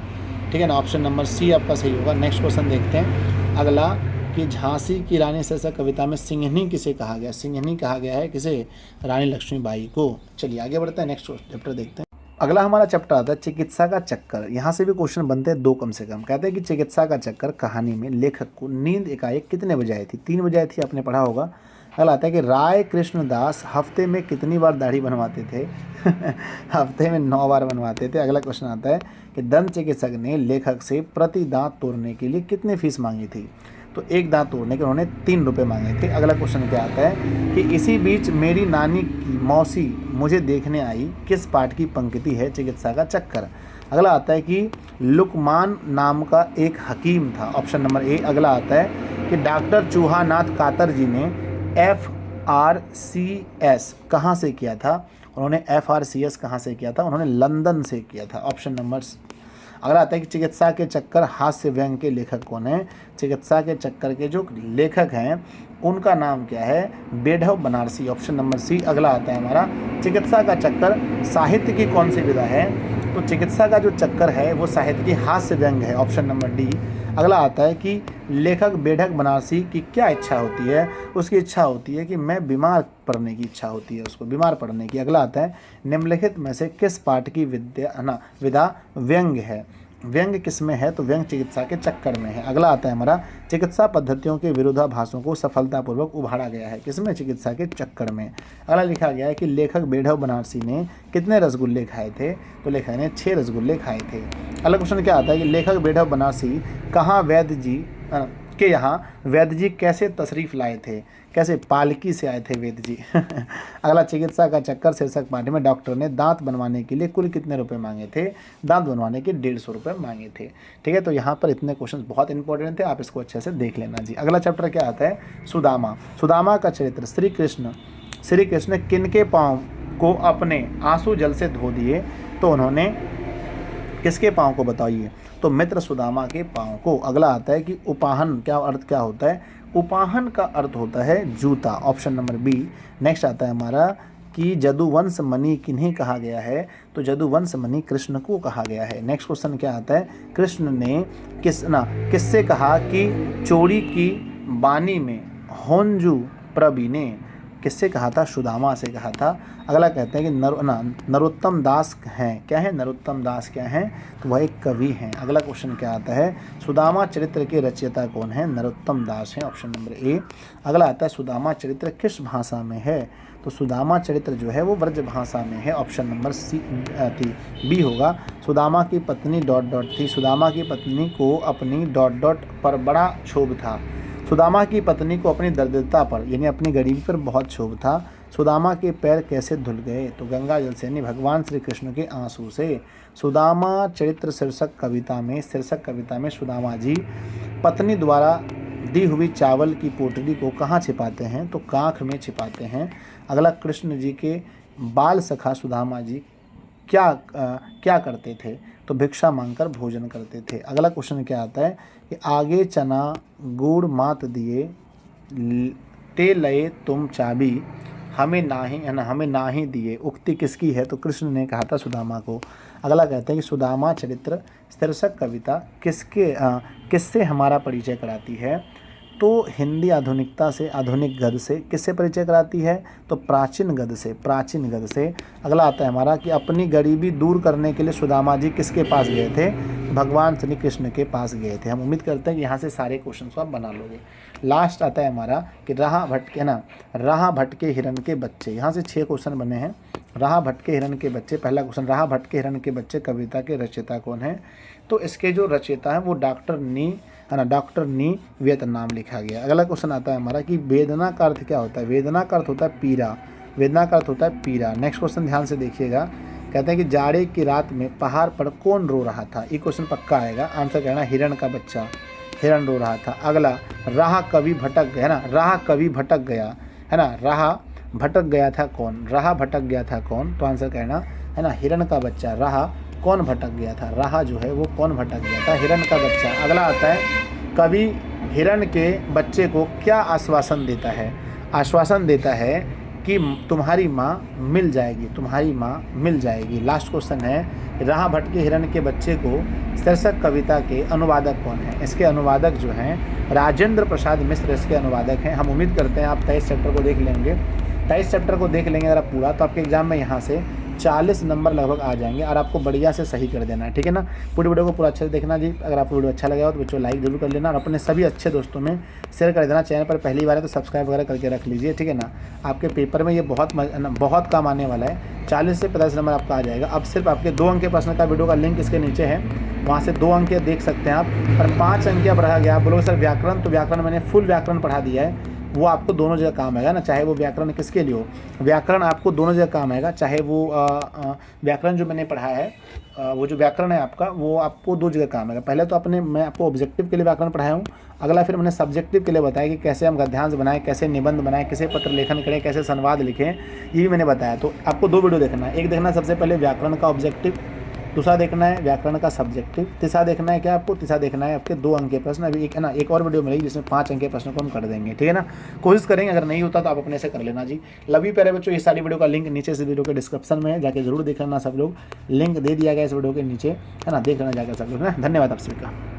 ठीक है ना, ऑप्शन नंबर सी आपका सही होगा। नेक्स्ट क्वेश्चन देखते हैं अगला कि झांसी की रानी शीर्षक कविता में सिंहनी किसे कहा गया? सिंहनी कहा गया है किसे? रानी लक्ष्मीबाई को। चलिए आगे बढ़ते हैं, नेक्स्ट चैप्टर देखते हैं। अगला हमारा चैप्टर आता है चिकित्सा का चक्कर। यहाँ से भी क्वेश्चन बनते हैं 2 कम से कम। कहते हैं कि चिकित्सा का चक्कर कहानी में लेखक को नींद एकाएक कितने बजे आई थी? 3 बजे आई थी, आपने पढ़ा होगा। अगला आता है कि राय कृष्णदास हफ्ते में कितनी बार दाढ़ी बनवाते थे? हफ्ते में 9 बार बनवाते थे। अगला क्वेश्चन आता है कि दंत चिकित्सक ने लेखक से प्रति दांत तोड़ने के लिए कितनी फीस मांगी थी? तो एक दांत तोड़ने के उन्होंने 3 रुपये मांगे थे। अगला क्वेश्चन क्या आता है कि इसी बीच मेरी नानी की मौसी मुझे देखने आई, किस पाठ की पंक्ति है चिकित्सा का चक्कर? अगला आता है कि लुकमान नाम का एक हकीम था, ऑप्शन नंबर ए। अगला आता है कि डॉक्टर चूहानाथ कातर जी ने FRCS कहाँ से किया था? उन्होंने FRCS कहाँ से किया था? उन्होंने लंदन से किया था, ऑप्शन नंबर। अगला आता है कि चिकित्सा के चक्कर हास्य व्यंग के लेखक कौन है? चिकित्सा के चक्कर के जो लेखक हैं उनका नाम क्या है? बेढव बनारसी, ऑप्शन नंबर सी। अगला आता है हमारा चिकित्सा का चक्कर साहित्य की कौन सी विधा है? तो चिकित्सा का जो चक्कर है वो साहित्य की हास्य व्यंग है, ऑप्शन नंबर डी। अगला आता है कि लेखक बेढक बनारसी की क्या इच्छा होती है? उसकी इच्छा होती है कि मैं बीमार पड़ने की इच्छा होती है, उसको बीमार पड़ने की। अगला आता है निम्नलिखित में से किस पाठ की विधा व्यंग है? व्यंग किस में है? तो व्यंग चिकित्सा के चक्कर में है। अगला आता है हमारा चिकित्सा पद्धतियों के विरोधाभासों को सफलतापूर्वक उभारा गया है, किसमें? चिकित्सा के चक्कर में। अगला लिखा गया है कि लेखक बेढव बनारसी ने कितने रसगुल्ले खाए थे? तो लेखक ने 6 रसगुल्ले खाए थे। अगला क्वेश्चन क्या आता है कि लेखक बेढव बनारसी कहाँ वैद्य जी के यहाँ वैद्य जी कैसे तशरीफ़ लाए थे? कैसे? पालकी से आए थे वैद्य जी। अगला चिकित्सा का चक्कर शीर्षक पाठ में डॉक्टर ने दांत बनवाने के लिए कुल कितने रुपए मांगे थे? दांत बनवाने के 150 रुपये मांगे थे। ठीक है, तो यहाँ पर इतने क्वेश्चन बहुत इंपॉर्टेंट थे, आप इसको अच्छे से देख लेना जी। अगला चैप्टर क्या आता है? सुदामा। सुदामा का चरित्र श्री कृष्ण किनके पाँव को अपने आंसू जल से धो दिए? तो उन्होंने किसके पाँव को बताइए? तो मित्र सुदामा के पाँव को। अगला आता है कि उपाहन क्या अर्थ क्या होता है? उपाहन का अर्थ होता है जूता, ऑप्शन नंबर बी। नेक्स्ट आता है हमारा कि जदुवंश मणि किन्हें कहा गया है? तो जदुवंश मणि कृष्ण को कहा गया है। नेक्स्ट क्वेश्चन क्या आता है? कृष्ण ने किससे कहा कि चोरी की बानी में होंजू प्रवीणे? किससे कहा था? सुदामा से कहा था। अगला कहते हैं कि नरोत्तम दास हैं, क्या है? नरोत्तम दास क्या हैं? तो वह एक कवि हैं। अगला क्वेश्चन क्या आता है? सुदामा चरित्र के रचयिता कौन है? नरोत्तम दास हैं, ऑप्शन नंबर ए। अगला आता है सुदामा चरित्र किस भाषा में है? तो सुदामा चरित्र जो है वो ब्रज भाषा में है, ऑप्शन नंबर सी थी बी होगा। सुदामा की पत्नी ... थी। सुदामा की पत्नी को अपनी ... पर बड़ा क्षोभ था। सुदामा की पत्नी को अपनी दरिद्रता पर यानी अपनी गरीबी पर बहुत क्षोभ था। सुदामा के पैर कैसे धुल गए? तो गंगा जल से यानी भगवान श्री कृष्ण के आंसू से। सुदामा चरित्र शीर्षक कविता में सुदामा जी पत्नी द्वारा दी हुई चावल की पोटली को कहाँ छिपाते हैं? तो कांख में छिपाते हैं। अगला कृष्ण जी के बाल सखा सुदामा जी क्या करते थे? तो भिक्षा मांगकर भोजन करते थे। अगला क्वेश्चन क्या आता है कि आगे चना गुड़ मात दिए ते लए तुम चाबी हमें नाही दिए, उक्ति किसकी है? तो कृष्ण ने कहा था सुदामा को। अगला कहते हैं कि सुदामा चरित्र शीर्षक कविता किससे हमारा परिचय कराती है? तो हिंदी आधुनिकता से, आधुनिक गद्य से किससे परिचय कराती है? तो प्राचीन गद्य से। अगला आता है हमारा कि अपनी गरीबी दूर करने के लिए सुदामा जी किसके पास गए थे? भगवान श्री कृष्ण के पास गए थे। हम उम्मीद करते हैं कि यहाँ से सारे क्वेश्चन को आप बना लोगे। लास्ट आता है हमारा कि राह भटके हिरण के बच्चे। यहाँ से 6 क्वेश्चन बने हैं। राह भटके हिरण के बच्चे, पहला क्वेश्चन, राह भटके हिरण के बच्चे कविता के रचयिता कौन है? तो इसके जो रचयिता है वो डॉक्टर नी वेद नाम लिखा गया। अगला क्वेश्चन आता है हमारा कि वेदना का अर्थ क्या होता है? वेदना का अर्थ होता है पीड़ा। वेदना का अर्थ होता है पीड़ा। नेक्स्ट क्वेश्चन ध्यान से देखिएगा, कहते हैं कि जाड़े की रात में पहाड़ पर कौन रो रहा था? ये क्वेश्चन पक्का आएगा, आंसर कहना हिरण का बच्चा, हिरण रो रहा था। अगला राह कभी भटक गया, है ना, राह कभी भटक गया, है ना, राह भटक गया था कौन? राह भटक गया था कौन? तो आंसर कहना है ना हिरण का बच्चा। राह कौन भटक गया था? राह जो है वो कौन भटक गया था? हिरण का बच्चा। अगला आता है कवि हिरण के बच्चे को क्या आश्वासन देता है? आश्वासन देता है कि तुम्हारी माँ मिल जाएगी, तुम्हारी माँ मिल जाएगी। लास्ट क्वेश्चन है, राह भटके हिरण के बच्चे को शीर्षक कविता के अनुवादक कौन है? इसके अनुवादक जो हैं राजेंद्र प्रसाद मिश्र इसके अनुवादक हैं। हम उम्मीद करते हैं आप 23 चैप्टर को देख लेंगे। 23 चैप्टर को देख लेंगे अगर आप पूरा, तो आपके एग्जाम में यहाँ से 40 नंबर लगभग आ जाएंगे और आपको बढ़िया से सही कर देना है, ठीक है ना। पूरी वीडियो को पूरा अच्छे से देखना जी। अगर आपको वीडियो अच्छा लगा हो तो बच्चों लाइक जरूर कर लेना और अपने सभी अच्छे दोस्तों में शेयर कर देना। चैनल पर पहली बार है तो सब्सक्राइब वगैरह करके रख लीजिए, ठीक है ना। आपके पेपर में ये बहुत काम आने वाला है। 40 से 50 नंबर आपका आ जाएगा। अब सिर्फ आपके 2 अंक के प्रश्न का वीडियो का लिंक इसके नीचे है, वहाँ से 2 अंक देख सकते हैं आप। और 5 अंक अब रह गया, आप बोलोगे सर व्याकरण, तो व्याकरण मैंने फुल व्याकरण पढ़ा दिया है, वो आपको दोनों जगह काम आएगा ना। चाहे वो व्याकरण किसके लिए हो, व्याकरण आपको दोनों जगह काम आएगा। चाहे वो व्याकरण जो मैंने पढ़ा है, वो जो व्याकरण है आपका, वो आपको 2 जगह काम आएगा। पहले तो मैं आपको ऑब्जेक्टिव के लिए व्याकरण पढ़ाया हूँ, अगला फिर मैंने सब्जेक्टिव के लिए बताया कि कैसे हम गद्यांश बनाएं, कैसे निबंध बनाएं, कैसे पत्र लेखन करें, कैसे संवाद लिखें, ये भी मैंने बताया। तो आपको 2 वीडियो देखना है। एक देखना सबसे पहले व्याकरण का ऑब्जेक्टिव, दूसरा देखना है व्याकरण का सब्जेक्टिव, तीसरा देखना है क्या आपको, तीसरा देखना है आपके 2 अंक के प्रश्न। अभी एक है ना, एक और वीडियो मिलेगी जिसमें 5 अंक के प्रश्न को हम कर देंगे, ठीक है ना। कोशिश करेंगे, अगर नहीं होता तो आप अपने से कर लेना जी। लव यू प्यारे बच्चों। ये सारी वीडियो का लिंक नीचे से वीडियो के डिस्क्रिप्शन में है, जाके जरूर देख लेना सब लोग। लिंक दे दिया गया इस वीडियो के नीचे, है ना, देख लेना जाकर सब लोग, है ना। धन्यवाद आप सभी का।